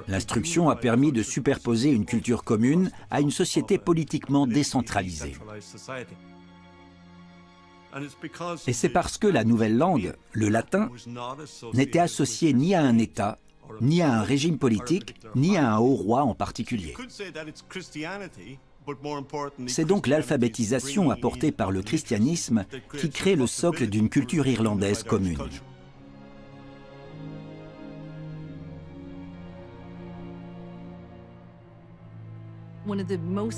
L'instruction a permis de superposer une culture commune à une société politiquement décentralisée. Et c'est parce que la nouvelle langue, le latin, n'était associée ni à un État, ni à un régime politique, ni à un haut roi en particulier. C'est donc l'alphabétisation apportée par le christianisme qui crée le socle d'une culture irlandaise commune.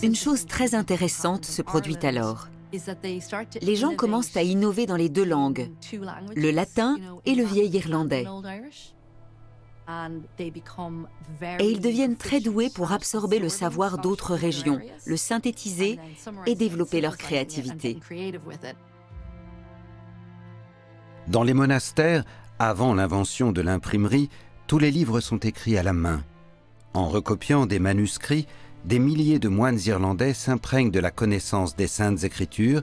Une chose très intéressante se produit alors. Les gens commencent à innover dans les deux langues, le latin et le vieil irlandais. Et ils deviennent très doués pour absorber le savoir d'autres régions, le synthétiser et développer leur créativité. Dans les monastères, avant l'invention de l'imprimerie, tous les livres sont écrits à la main. En recopiant des manuscrits, des milliers de moines irlandais s'imprègnent de la connaissance des Saintes Écritures,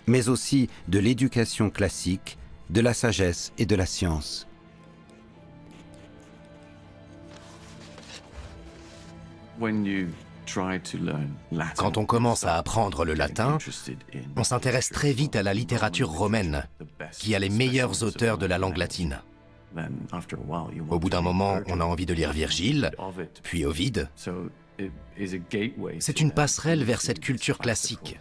mais aussi de l'éducation classique, de la sagesse et de la science. Quand on commence à apprendre le latin, on s'intéresse très vite à la littérature romaine, qui a les meilleurs auteurs de la langue latine. Au bout d'un moment, on a envie de lire Virgile, puis Ovide. C'est une passerelle vers cette culture classique.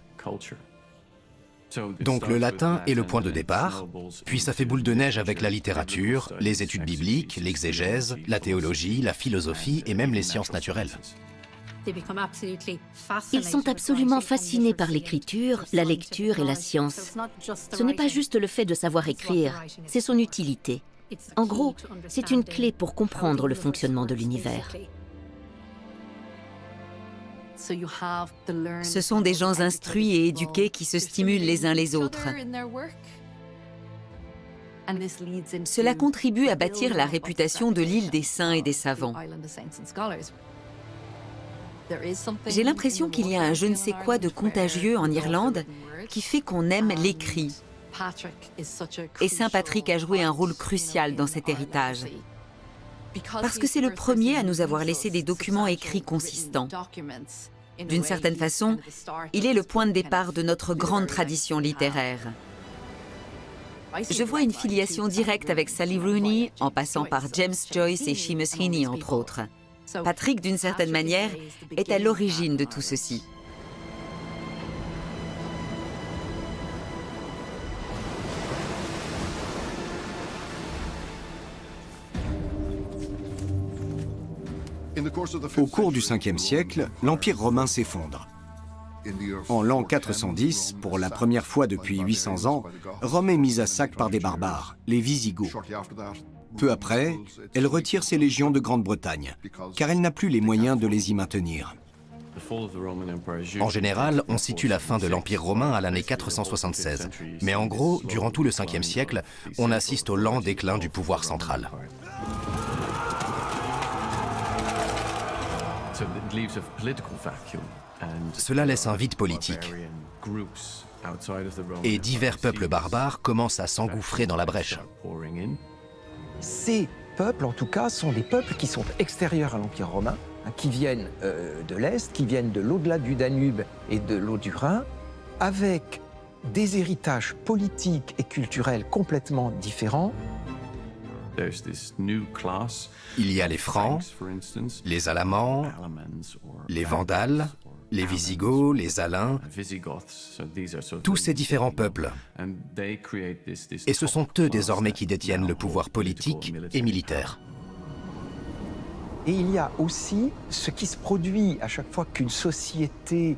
Donc le latin est le point de départ, puis ça fait boule de neige avec la littérature, les études bibliques, l'exégèse, la théologie, la philosophie et même les sciences naturelles. Ils sont absolument fascinés par l'écriture, la lecture et la science. Ce n'est pas juste le fait de savoir écrire, c'est son utilité. En gros, c'est une clé pour comprendre le fonctionnement de l'univers. Ce sont des gens instruits et éduqués qui se stimulent les uns les autres. Cela contribue à bâtir la réputation de l'île des saints et des savants. J'ai l'impression qu'il y a un je ne sais quoi de contagieux en Irlande qui fait qu'on aime l'écrit. Et Saint Patrick a joué un rôle crucial dans cet héritage. Parce que c'est le premier à nous avoir laissé des documents écrits consistants. D'une certaine façon, il est le point de départ de notre grande tradition littéraire. Je vois une filiation directe avec Sally Rooney, en passant par James Joyce et Seamus Heaney, entre autres. Patrick, d'une certaine manière, est à l'origine de tout ceci. Au cours du 5e siècle, l'Empire romain s'effondre. En l'an 410, pour la première fois depuis 800 ans, Rome est mise à sac par des barbares, les Wisigoths. Peu après, elle retire ses légions de Grande-Bretagne, car elle n'a plus les moyens de les y maintenir. En général, on situe la fin de l'Empire romain à l'année 476. Mais en gros, durant tout le 5e siècle, on assiste au lent déclin du pouvoir central. Cela laisse un vide politique. Et divers peuples barbares commencent à s'engouffrer dans la brèche. Ces peuples, en tout cas, sont des peuples qui sont extérieurs à l'Empire romain, qui viennent de l'Est, qui viennent de l'au-delà du Danube et de l'eau du Rhin, avec des héritages politiques et culturels complètement différents. Il y a les Francs, les Alamans, les Vandales, les Wisigoths, les Alains, tous ces différents peuples. Et ce sont eux désormais qui détiennent le pouvoir politique et militaire. Et il y a aussi ce qui se produit à chaque fois qu'une société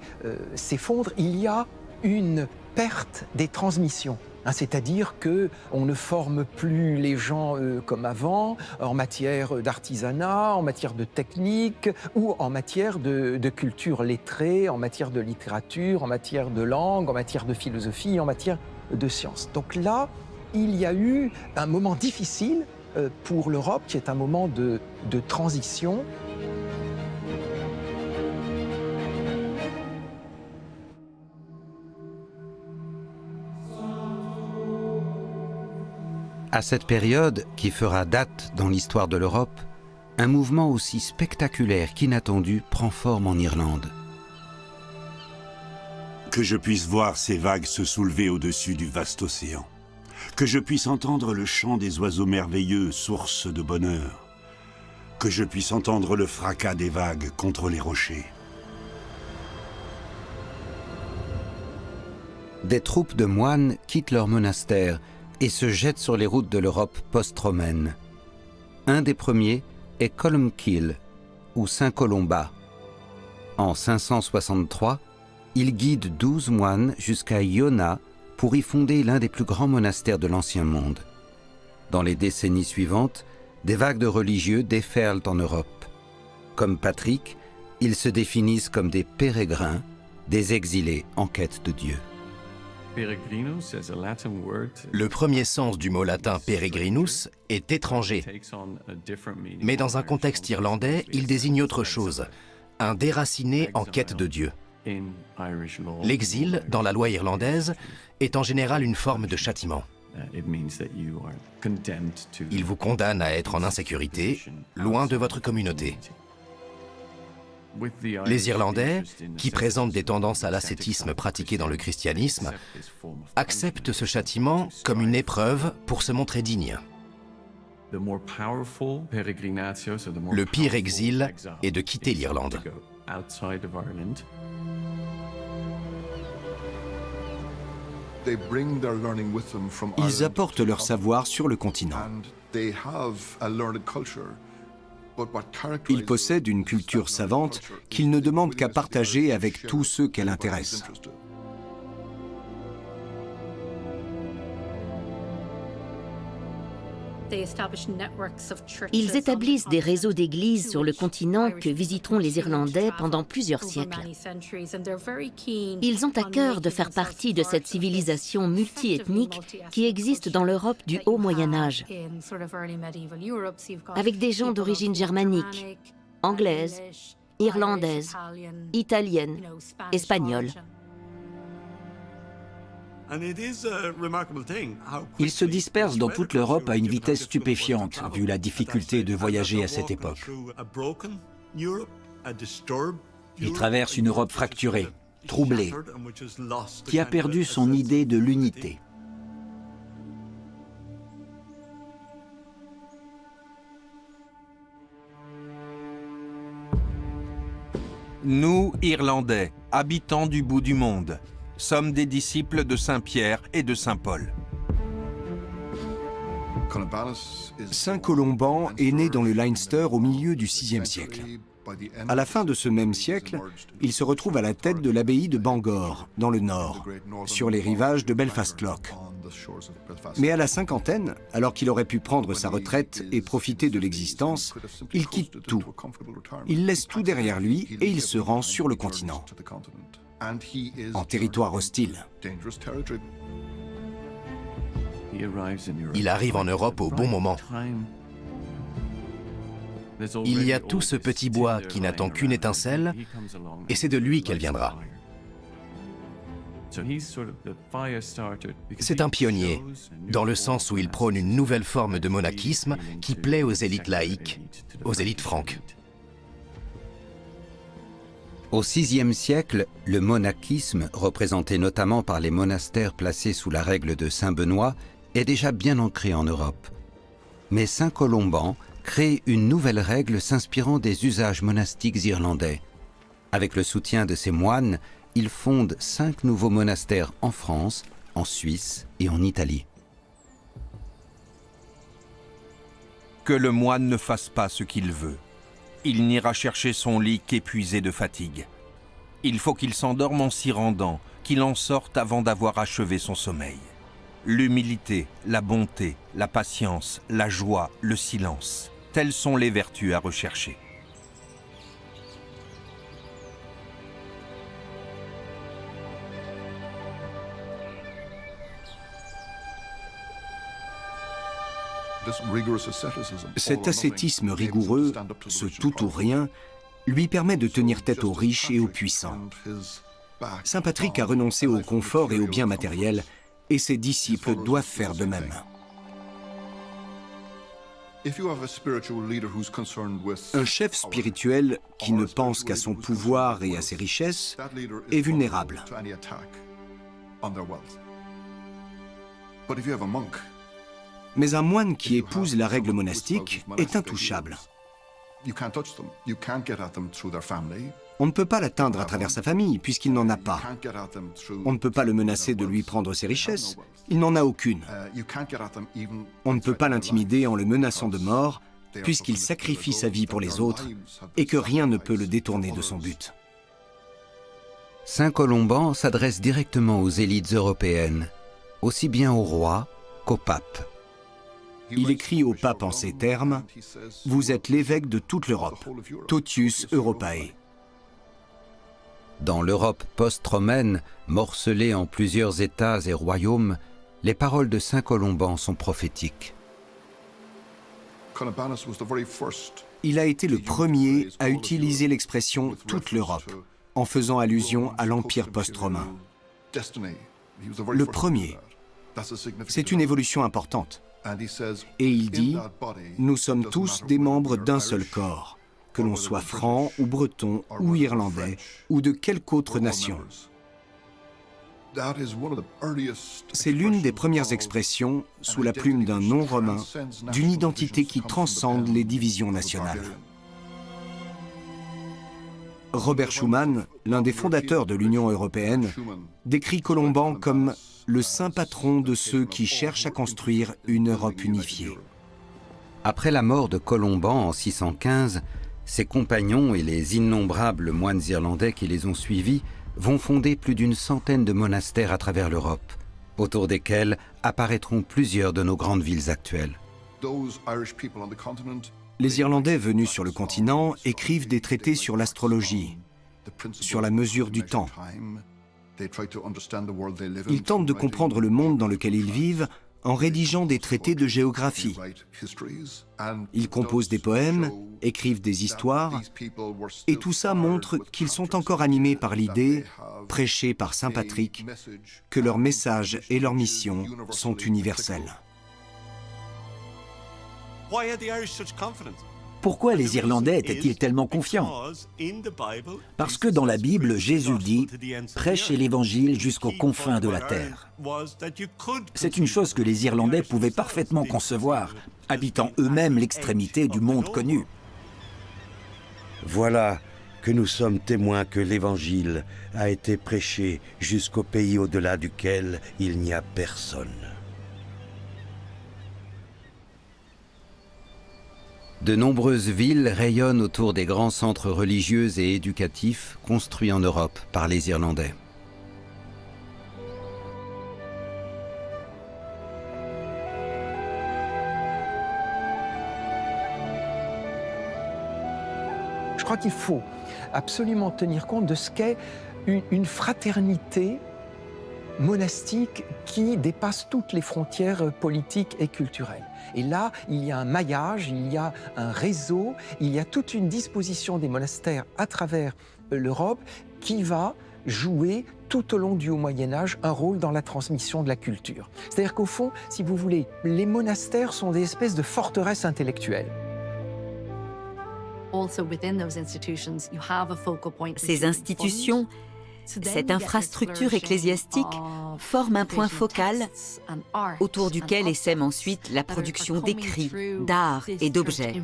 s'effondre, il y a une perte des transmissions. C'est-à-dire qu'on ne forme plus les gens comme avant en matière d'artisanat, en matière de technique ou en matière de culture lettrée, en matière de littérature, en matière de langue, en matière de philosophie, en matière de sciences. Donc là, il y a eu un moment difficile pour l'Europe qui est un moment de transition. À cette période, qui fera date dans l'histoire de l'Europe, un mouvement aussi spectaculaire qu'inattendu prend forme en Irlande. Que je puisse voir ces vagues se soulever au-dessus du vaste océan. Que je puisse entendre le chant des oiseaux merveilleux, source de bonheur. Que je puisse entendre le fracas des vagues contre les rochers. Des troupes de moines quittent leur monastère et se jettent sur les routes de l'Europe post-romaine. Un des premiers est Columcille, ou Saint-Colomba. En 563, il guide 12 moines jusqu'à Iona pour y fonder l'un des plus grands monastères de l'Ancien Monde. Dans les décennies suivantes, des vagues de religieux déferlent en Europe. Comme Patrick, ils se définissent comme des pérégrins, des exilés en quête de Dieu. Le premier sens du mot latin peregrinus est étranger, mais dans un contexte irlandais, il désigne autre chose, un déraciné en quête de Dieu. L'exil, dans la loi irlandaise, est en général une forme de châtiment. Il vous condamne à être en insécurité, loin de votre communauté. Les Irlandais, qui présentent des tendances à l'ascétisme pratiquées dans le christianisme, acceptent ce châtiment comme une épreuve pour se montrer dignes. Le pire exil est de quitter l'Irlande. Ils apportent leur savoir sur le continent. Il possède une culture savante qu'il ne demande qu'à partager avec tous ceux qu'elle intéresse. Ils établissent des réseaux d'églises sur le continent que visiteront les Irlandais pendant plusieurs siècles. Ils ont à cœur de faire partie de cette civilisation multiethnique qui existe dans l'Europe du Haut Moyen Âge, avec des gens d'origine germanique, anglaise, irlandaise, italienne, espagnole. Ils se dispersent dans toute l'Europe à une vitesse stupéfiante, vu la difficulté de voyager à cette époque. Ils traversent une Europe fracturée, troublée, qui a perdu son idée de l'unité. Nous, Irlandais, habitants du bout du monde, sommes des disciples de Saint Pierre et de Saint Paul. Saint Colomban est né dans le Leinster au milieu du VIe siècle. À la fin de ce même siècle, il se retrouve à la tête de l'abbaye de Bangor, dans le nord, sur les rivages de Belfast Lough. Mais à la cinquantaine, alors qu'il aurait pu prendre sa retraite et profiter de l'existence, il quitte tout. Il laisse tout derrière lui et il se rend sur le continent, en territoire hostile. Il arrive en Europe au bon moment. Il y a tout ce petit bois qui n'attend qu'une étincelle, et c'est de lui qu'elle viendra. C'est un pionnier, dans le sens où il prône une nouvelle forme de monachisme qui plaît aux élites laïques, aux élites franques. Au VIe siècle, le monachisme, représenté notamment par les monastères placés sous la règle de Saint Benoît, est déjà bien ancré en Europe. Mais Saint Colomban crée une nouvelle règle s'inspirant des usages monastiques irlandais. Avec le soutien de ses moines, il fonde 5 nouveaux monastères en France, en Suisse et en Italie. Que le moine ne fasse pas ce qu'il veut. Il n'ira chercher son lit qu'épuisé de fatigue. Il faut qu'il s'endorme en s'y rendant, qu'il en sorte avant d'avoir achevé son sommeil. L'humilité, la bonté, la patience, la joie, le silence, telles sont les vertus à rechercher. Cet ascétisme rigoureux, ce tout ou rien, lui permet de tenir tête aux riches et aux puissants. Saint Patrick a renoncé au confort et aux biens matériels, et ses disciples doivent faire de même. Un chef spirituel qui ne pense qu'à son pouvoir et à ses richesses est vulnérable. Mais un moine qui épouse la règle monastique est intouchable. On ne peut pas l'atteindre à travers sa famille, puisqu'il n'en a pas. On ne peut pas le menacer de lui prendre ses richesses, il n'en a aucune. On ne peut pas l'intimider en le menaçant de mort, puisqu'il sacrifie sa vie pour les autres, et que rien ne peut le détourner de son but. Saint Colomban s'adresse directement aux élites européennes, aussi bien au roi qu'au pape. Il écrit au pape en ces termes « Vous êtes l'évêque de toute l'Europe, totius Europae ». Dans l'Europe post-romaine, morcelée en plusieurs États et royaumes, les paroles de Saint Colomban sont prophétiques. Il a été le premier à utiliser l'expression « toute l'Europe », en faisant allusion à l'Empire post-romain. Le premier. C'est une évolution importante. Et il dit « Nous sommes tous des membres d'un seul corps, que l'on soit franc ou breton ou irlandais ou de quelque autre nation. » C'est l'une des premières expressions, sous la plume d'un nom romain, d'une identité qui transcende les divisions nationales. Robert Schuman, l'un des fondateurs de l'Union européenne, décrit Colomban comme le saint patron de ceux qui cherchent à construire une Europe unifiée. Après la mort de Colomban en 615, ses compagnons et les innombrables moines irlandais qui les ont suivis vont fonder plus d'une centaine de monastères à travers l'Europe, autour desquels apparaîtront plusieurs de nos grandes villes actuelles. Les Irlandais venus sur le continent écrivent des traités sur l'astrologie, sur la mesure du temps. Ils tentent de comprendre le monde dans lequel ils vivent en rédigeant des traités de géographie. Ils composent des poèmes, écrivent des histoires, et tout ça montre qu'ils sont encore animés par l'idée, prêchée par saint Patrick, que leur message et leur mission sont universels. Pourquoi les Irlandais étaient-ils tellement confiants? Parce que dans la Bible, Jésus dit « Prêchez l'Évangile jusqu'aux confins de la terre ». C'est une chose que les Irlandais pouvaient parfaitement concevoir, habitant eux-mêmes l'extrémité du monde connu. Voilà que nous sommes témoins que l'Évangile a été prêché jusqu'au pays au-delà duquel il n'y a personne. De nombreuses villes rayonnent autour des grands centres religieux et éducatifs construits en Europe par les Irlandais. Je crois qu'il faut absolument tenir compte de ce qu'est une fraternité monastique qui dépasse toutes les frontières politiques et culturelles. Et là, il y a un maillage, il y a un réseau, il y a toute une disposition des monastères à travers l'Europe qui va jouer tout au long du Haut Moyen-Âge un rôle dans la transmission de la culture. C'est-à-dire qu'au fond, si vous voulez, les monastères sont des espèces de forteresses intellectuelles. Ces institutions, cette infrastructure ecclésiastique forme un point focal autour duquel essaime ensuite la production d'écrits, d'art et d'objets.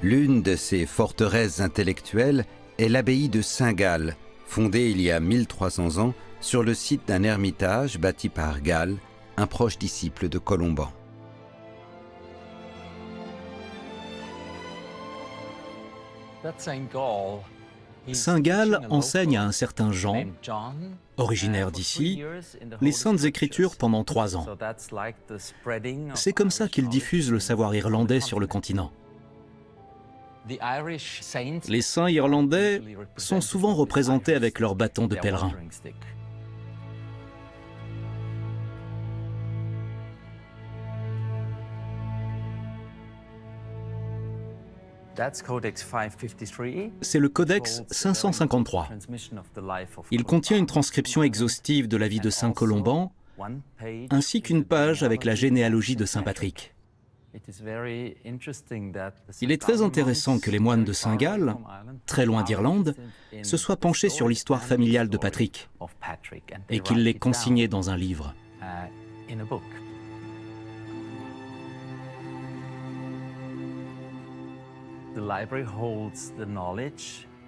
L'une de ces forteresses intellectuelles est l'abbaye de Saint-Gall, fondée il y a 1300 ans sur le site d'un ermitage bâti par Gall, un proche disciple de Colomban. Saint Gall enseigne à un certain Jean, originaire d'ici, les Saintes Écritures pendant 3 ans. C'est comme ça qu'il diffuse le savoir irlandais sur le continent. Les saints irlandais sont souvent représentés avec leur bâton de pèlerin. C'est le Codex 553. Il contient une transcription exhaustive de la vie de saint Colomban, ainsi qu'une page avec la généalogie de saint Patrick. Il est très intéressant que les moines de Saint-Gall, très loin d'Irlande, se soient penchés sur l'histoire familiale de Patrick et qu'ils l'aient consignée dans un livre.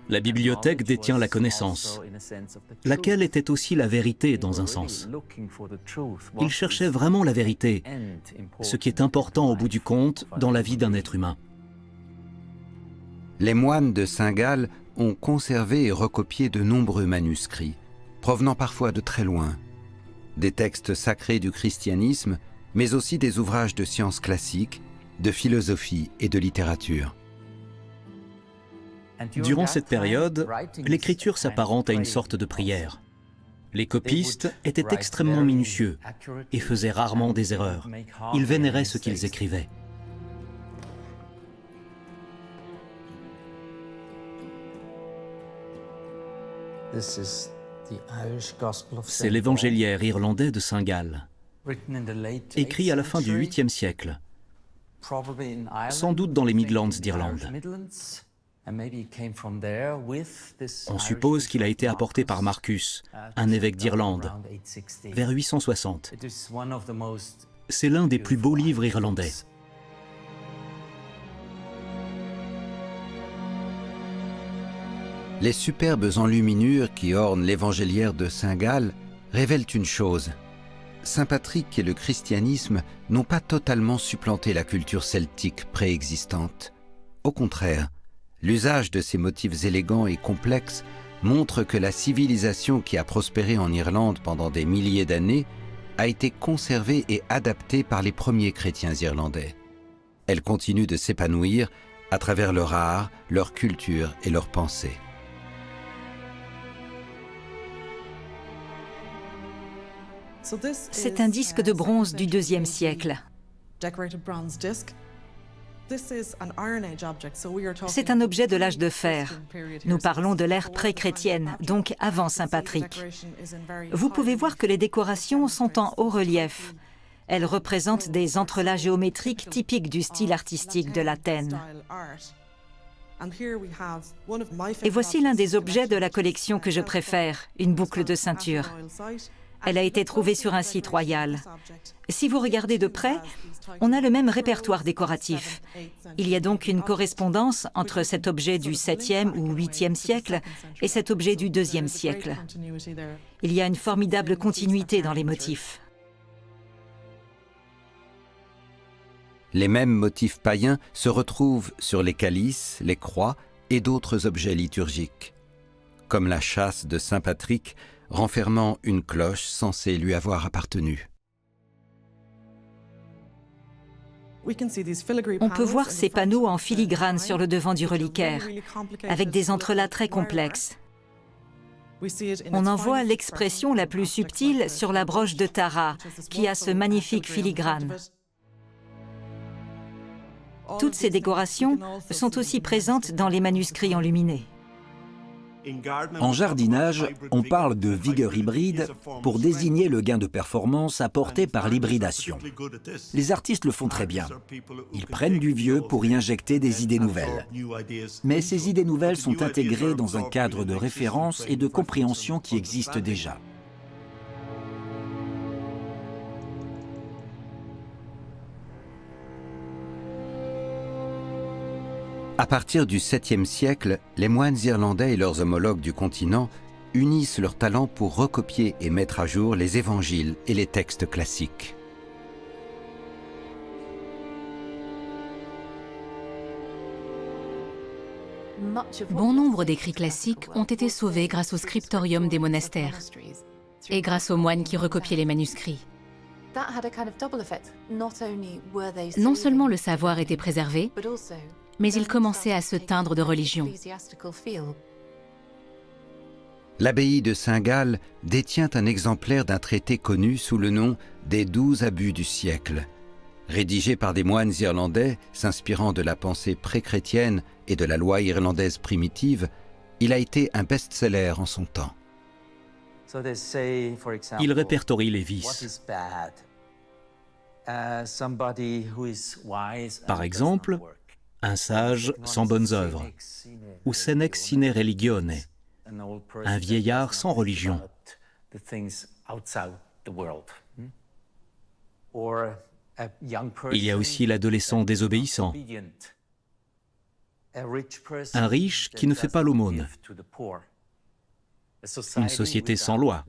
La bibliothèque détient la connaissance, laquelle était aussi la vérité dans un sens. Il cherchait vraiment la vérité, ce qui est important au bout du compte dans la vie d'un être humain. Les moines de Saint-Gall ont conservé et recopié de nombreux manuscrits, provenant parfois de très loin, des textes sacrés du christianisme, mais aussi des ouvrages de sciences classiques, de philosophie et de littérature. Durant cette période, l'écriture s'apparente à une sorte de prière. Les copistes étaient extrêmement minutieux et faisaient rarement des erreurs. Ils vénéraient ce qu'ils écrivaient. C'est l'évangéliaire irlandais de Saint-Gall, écrit à la fin du 8e siècle, sans doute dans les Midlands d'Irlande. On suppose qu'il a été apporté par Marcus, un évêque d'Irlande, vers 860. C'est l'un des plus beaux livres irlandais. Les superbes enluminures qui ornent l'évangéliaire de Saint-Gall révèlent une chose. Saint Patrick et le christianisme n'ont pas totalement supplanté la culture celtique préexistante. Au contraire, l'usage de ces motifs élégants et complexes montre que la civilisation qui a prospéré en Irlande pendant des milliers d'années a été conservée et adaptée par les premiers chrétiens irlandais. Elle continue de s'épanouir à travers leur art, leur culture et leurs pensées. C'est un disque de bronze du IIe siècle. C'est un objet de l'âge de fer. Nous parlons de l'ère pré-chrétienne, donc avant Saint Patrick. Vous pouvez voir que les décorations sont en haut relief. Elles représentent des entrelacs géométriques typiques du style artistique de l'Athènes. Et voici l'un des objets de la collection que je préfère, une boucle de ceinture. Elle a été trouvée sur un site royal. Si vous regardez de près, on a le même répertoire décoratif. Il y a donc une correspondance entre cet objet du 7e ou 8e siècle et cet objet du 2e siècle. Il y a une formidable continuité dans les motifs. Les mêmes motifs païens se retrouvent sur les calices, les croix et d'autres objets liturgiques, comme la châsse de Saint Patrick renfermant une cloche censée lui avoir appartenu. On peut voir ces panneaux en filigrane sur le devant du reliquaire, avec des entrelacs très complexes. On en voit l'expression la plus subtile sur la broche de Tara, qui a ce magnifique filigrane. Toutes ces décorations sont aussi présentes dans les manuscrits enluminés. En jardinage, on parle de vigueur hybride pour désigner le gain de performance apporté par l'hybridation. Les artistes le font très bien. Ils prennent du vieux pour y injecter des idées nouvelles. Mais ces idées nouvelles sont intégrées dans un cadre de référence et de compréhension qui existe déjà. À partir du 7e siècle, les moines irlandais et leurs homologues du continent unissent leurs talents pour recopier et mettre à jour les évangiles et les textes classiques. Bon nombre d'écrits classiques ont été sauvés grâce au scriptorium des monastères et grâce aux moines qui recopiaient les manuscrits. Non seulement le savoir était préservé, mais il commençait à se teindre de religion. L'abbaye de Saint-Gall détient un exemplaire d'un traité connu sous le nom des 12 abus du siècle. Rédigé par des moines irlandais s'inspirant de la pensée pré-chrétienne et de la loi irlandaise primitive, il a été un best-seller en son temps. Il répertorie les vices. Par exemple, un sage sans bonnes œuvres, ou senex sine religione, un vieillard sans religion. Il y a aussi l'adolescent désobéissant, un riche qui ne fait pas l'aumône, une société sans loi.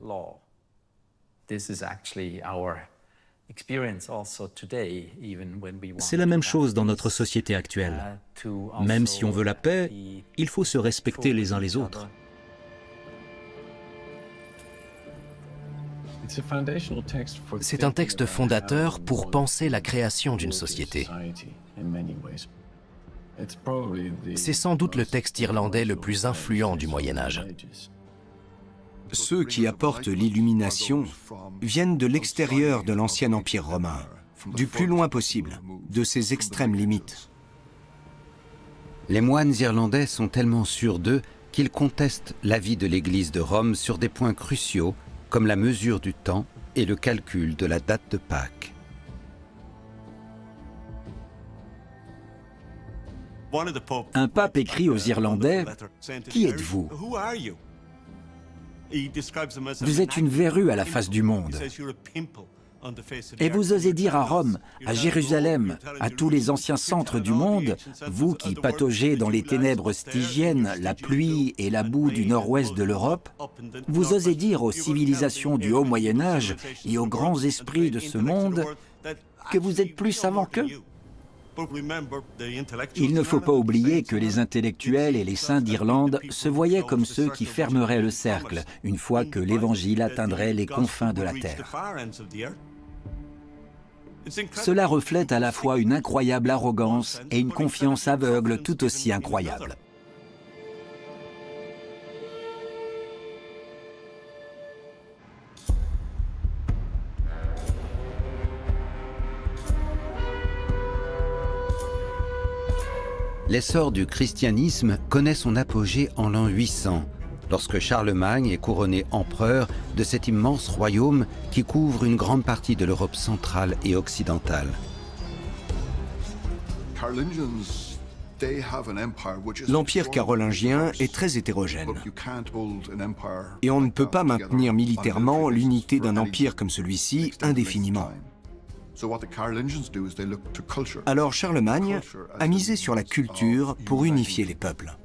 C'est la même chose dans notre société actuelle. Même si on veut la paix, il faut se respecter les uns les autres. C'est un texte fondateur pour penser la création d'une société. C'est sans doute le texte irlandais le plus influent du Moyen-Âge. Ceux qui apportent l'illumination viennent de l'extérieur de l'ancien empire romain, du plus loin possible, de ses extrêmes limites. Les moines irlandais sont tellement sûrs d'eux qu'ils contestent l'avis de l'Église de Rome sur des points cruciaux comme la mesure du temps et le calcul de la date de Pâques. Un pape écrit aux Irlandais « Qui êtes-vous ? Vous êtes une verrue à la face du monde. Et vous osez dire à Rome, à Jérusalem, à tous les anciens centres du monde, vous qui pataugez dans les ténèbres stygiennes, la pluie et la boue du nord-ouest de l'Europe, vous osez dire aux civilisations du haut Moyen-Âge et aux grands esprits de ce monde que vous êtes plus savants qu'eux. Il ne faut pas oublier que les intellectuels et les saints d'Irlande se voyaient comme ceux qui fermeraient le cercle une fois que l'Évangile atteindrait les confins de la terre. Cela reflète à la fois une incroyable arrogance et une confiance aveugle tout aussi incroyable. L'essor du christianisme connaît son apogée en l'an 800, lorsque Charlemagne est couronné empereur de cet immense royaume qui couvre une grande partie de l'Europe centrale et occidentale. L'empire carolingien est très hétérogène. Et on ne peut pas maintenir militairement l'unité d'un empire comme celui-ci indéfiniment. Alors Charlemagne a misé sur la culture pour unifier les peuples.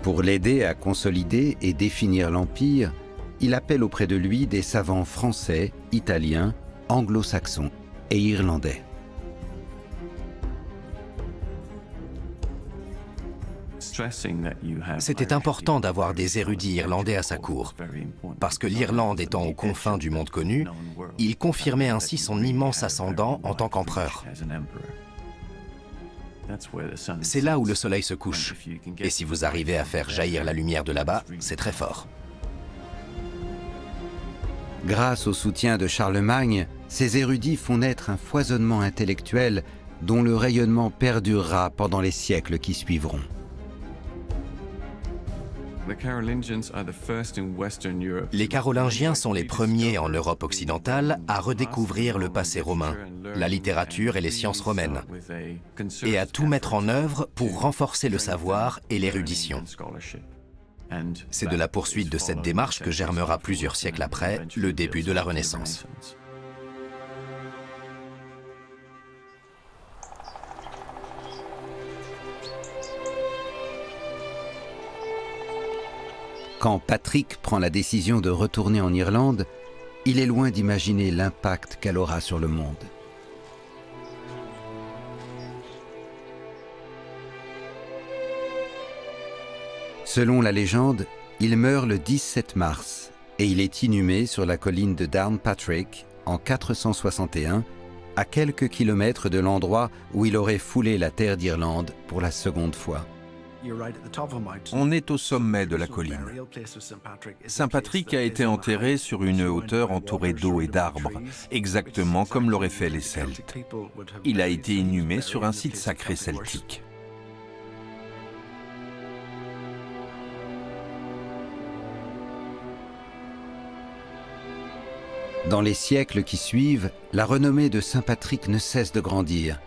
Pour l'aider à consolider et définir l'Empire, il appelle auprès de lui des savants français, italiens, anglo-saxons et irlandais. C'était important d'avoir des érudits irlandais à sa cour, parce que l'Irlande étant aux confins du monde connu, il confirmait ainsi son immense ascendant en tant qu'empereur. C'est là où le soleil se couche, et si vous arrivez à faire jaillir la lumière de là-bas, c'est très fort. Grâce au soutien de Charlemagne, ces érudits font naître un foisonnement intellectuel dont le rayonnement perdurera pendant les siècles qui suivront. Les Carolingiens sont les premiers en Europe occidentale à redécouvrir le passé romain, la littérature et les sciences romaines, et à tout mettre en œuvre pour renforcer le savoir et l'érudition. C'est de la poursuite de cette démarche que germera plusieurs siècles après le début de la Renaissance. Quand Patrick prend la décision de retourner en Irlande, il est loin d'imaginer l'impact qu'elle aura sur le monde. Selon la légende, il meurt le 17 mars et il est inhumé sur la colline de Downpatrick en 461, à quelques kilomètres de l'endroit où il aurait foulé la terre d'Irlande pour la seconde fois. On est au sommet de la colline. Saint Patrick a été enterré sur une hauteur entourée d'eau et d'arbres, exactement comme l'auraient fait les Celtes. Il a été inhumé sur un site sacré celtique. Dans les siècles qui suivent, la renommée de Saint Patrick ne cesse de grandir.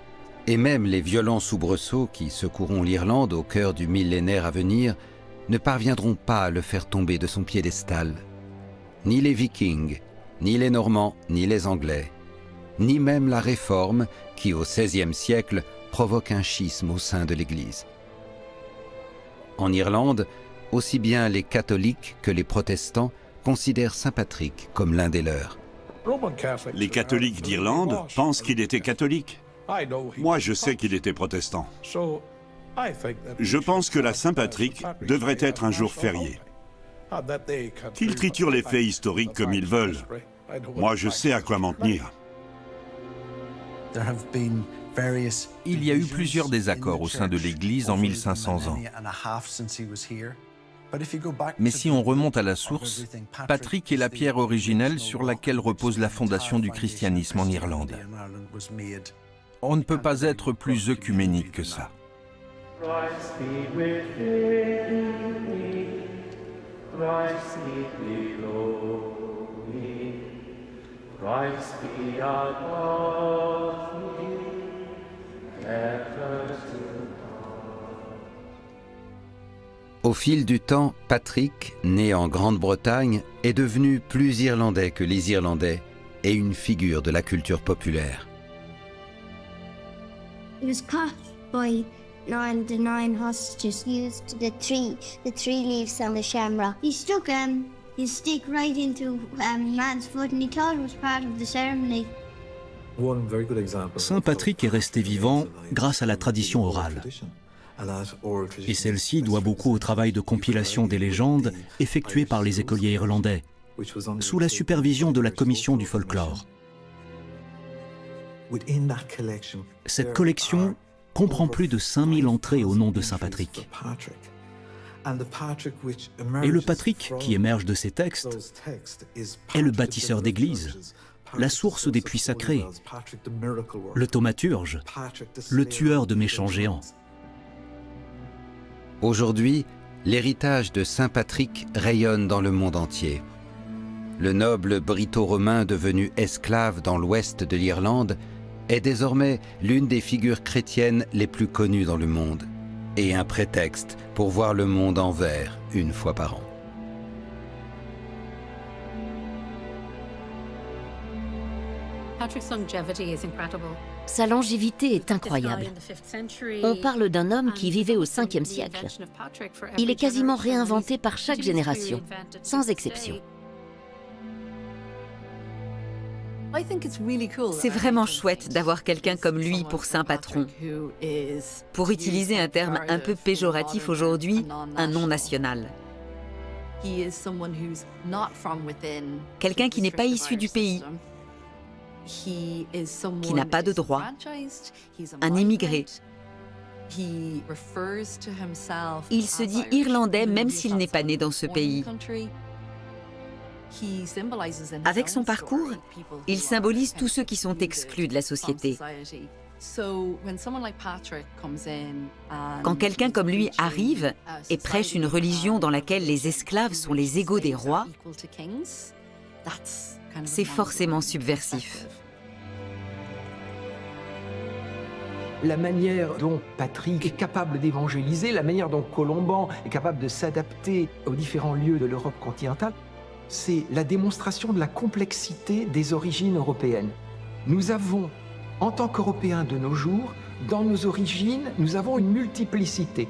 Et même les violents soubresauts qui secourront l'Irlande au cœur du millénaire à venir ne parviendront pas à le faire tomber de son piédestal. Ni les Vikings, ni les Normands, ni les Anglais, ni même la Réforme qui, au XVIe siècle, provoque un schisme au sein de l'Église. En Irlande, aussi bien les catholiques que les protestants considèrent Saint Patrick comme l'un des leurs. Les catholiques d'Irlande pensent qu'il était catholique. Moi, je sais qu'il était protestant. Je pense que la Saint-Patrick devrait être un jour férié. Qu'ils triturent les faits historiques comme ils veulent. Moi, je sais à quoi m'en tenir. Il y a eu plusieurs désaccords au sein de l'Église en 1500 ans. Mais si on remonte à la source, Patrick est la pierre originelle sur laquelle repose la fondation du christianisme en Irlande. On ne peut pas être plus œcuménique que ça. Au Au fil du temps, Patrick, né en Grande-Bretagne, est devenu plus irlandais que les Irlandais et une figure de la culture populaire. He was caught by the nine hostages used the tree leaves on the shamrock. He stuck his stick right into man's foot and he thought it was part of the ceremony. Saint Patrick est resté vivant grâce à la tradition orale. Et celle-ci doit beaucoup au travail de compilation des légendes effectué par les écoliers irlandais, sous la supervision de la commission du folklore. Cette collection comprend plus de 5000 entrées au nom de Saint Patrick. Et le Patrick qui émerge de ces textes est le bâtisseur d'églises, la source des puits sacrés, le thaumaturge, le tueur de méchants géants. Aujourd'hui, l'héritage de Saint Patrick rayonne dans le monde entier. Le noble brito-romain devenu esclave dans l'ouest de l'Irlande est désormais l'une des figures chrétiennes les plus connues dans le monde et un prétexte pour voir le monde en vert une fois par an. Sa longévité est incroyable. On parle d'un homme qui vivait au 5e siècle. Il est quasiment réinventé par chaque génération, sans exception. C'est vraiment chouette d'avoir quelqu'un comme lui pour saint patron. Pour utiliser un terme un peu péjoratif aujourd'hui, un nom national. Quelqu'un qui n'est pas issu du pays, qui n'a pas de droit, un immigré. Il se dit irlandais même s'il n'est pas né dans ce pays. Avec son parcours, il symbolise tous ceux qui sont exclus de la société. Quand quelqu'un comme lui arrive et prêche une religion dans laquelle les esclaves sont les égaux des rois, c'est forcément subversif. La manière dont Patrick est capable d'évangéliser, la manière dont Colomban est capable de s'adapter aux différents lieux de l'Europe continentale, c'est la démonstration de la complexité des origines européennes. Nous avons, en tant qu'Européens de nos jours, dans nos origines, nous avons une multiplicité.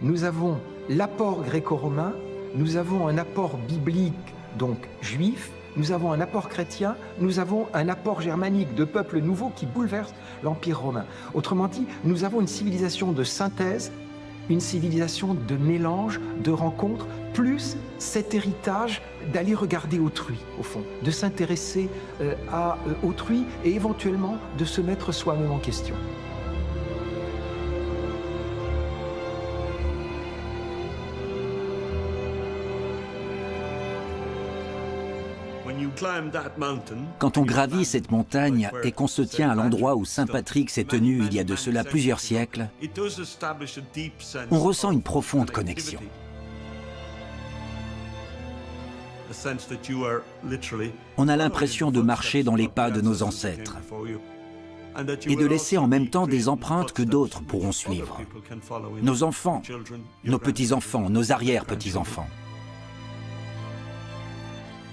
Nous avons l'apport gréco-romain, nous avons un apport biblique, donc juif, nous avons un apport chrétien, nous avons un apport germanique de peuples nouveaux qui bouleversent l'Empire romain. Autrement dit, nous avons une civilisation de synthèse, une civilisation de mélange, de rencontres, plus cet héritage d'aller regarder autrui, au fond, de s'intéresser à autrui et éventuellement de se mettre soi-même en question. Quand on gravit cette montagne et qu'on se tient à l'endroit où Saint Patrick s'est tenu il y a de cela plusieurs siècles, on ressent une profonde connexion. On a l'impression de marcher dans les pas de nos ancêtres et de laisser en même temps des empreintes que d'autres pourront suivre. Nos enfants, nos petits-enfants, nos arrière-petits-enfants.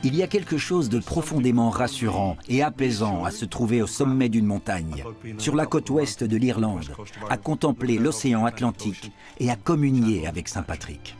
Il y a quelque chose de profondément rassurant et apaisant à se trouver au sommet d'une montagne, sur la côte ouest de l'Irlande, à contempler l'océan Atlantique et à communier avec Saint Patrick.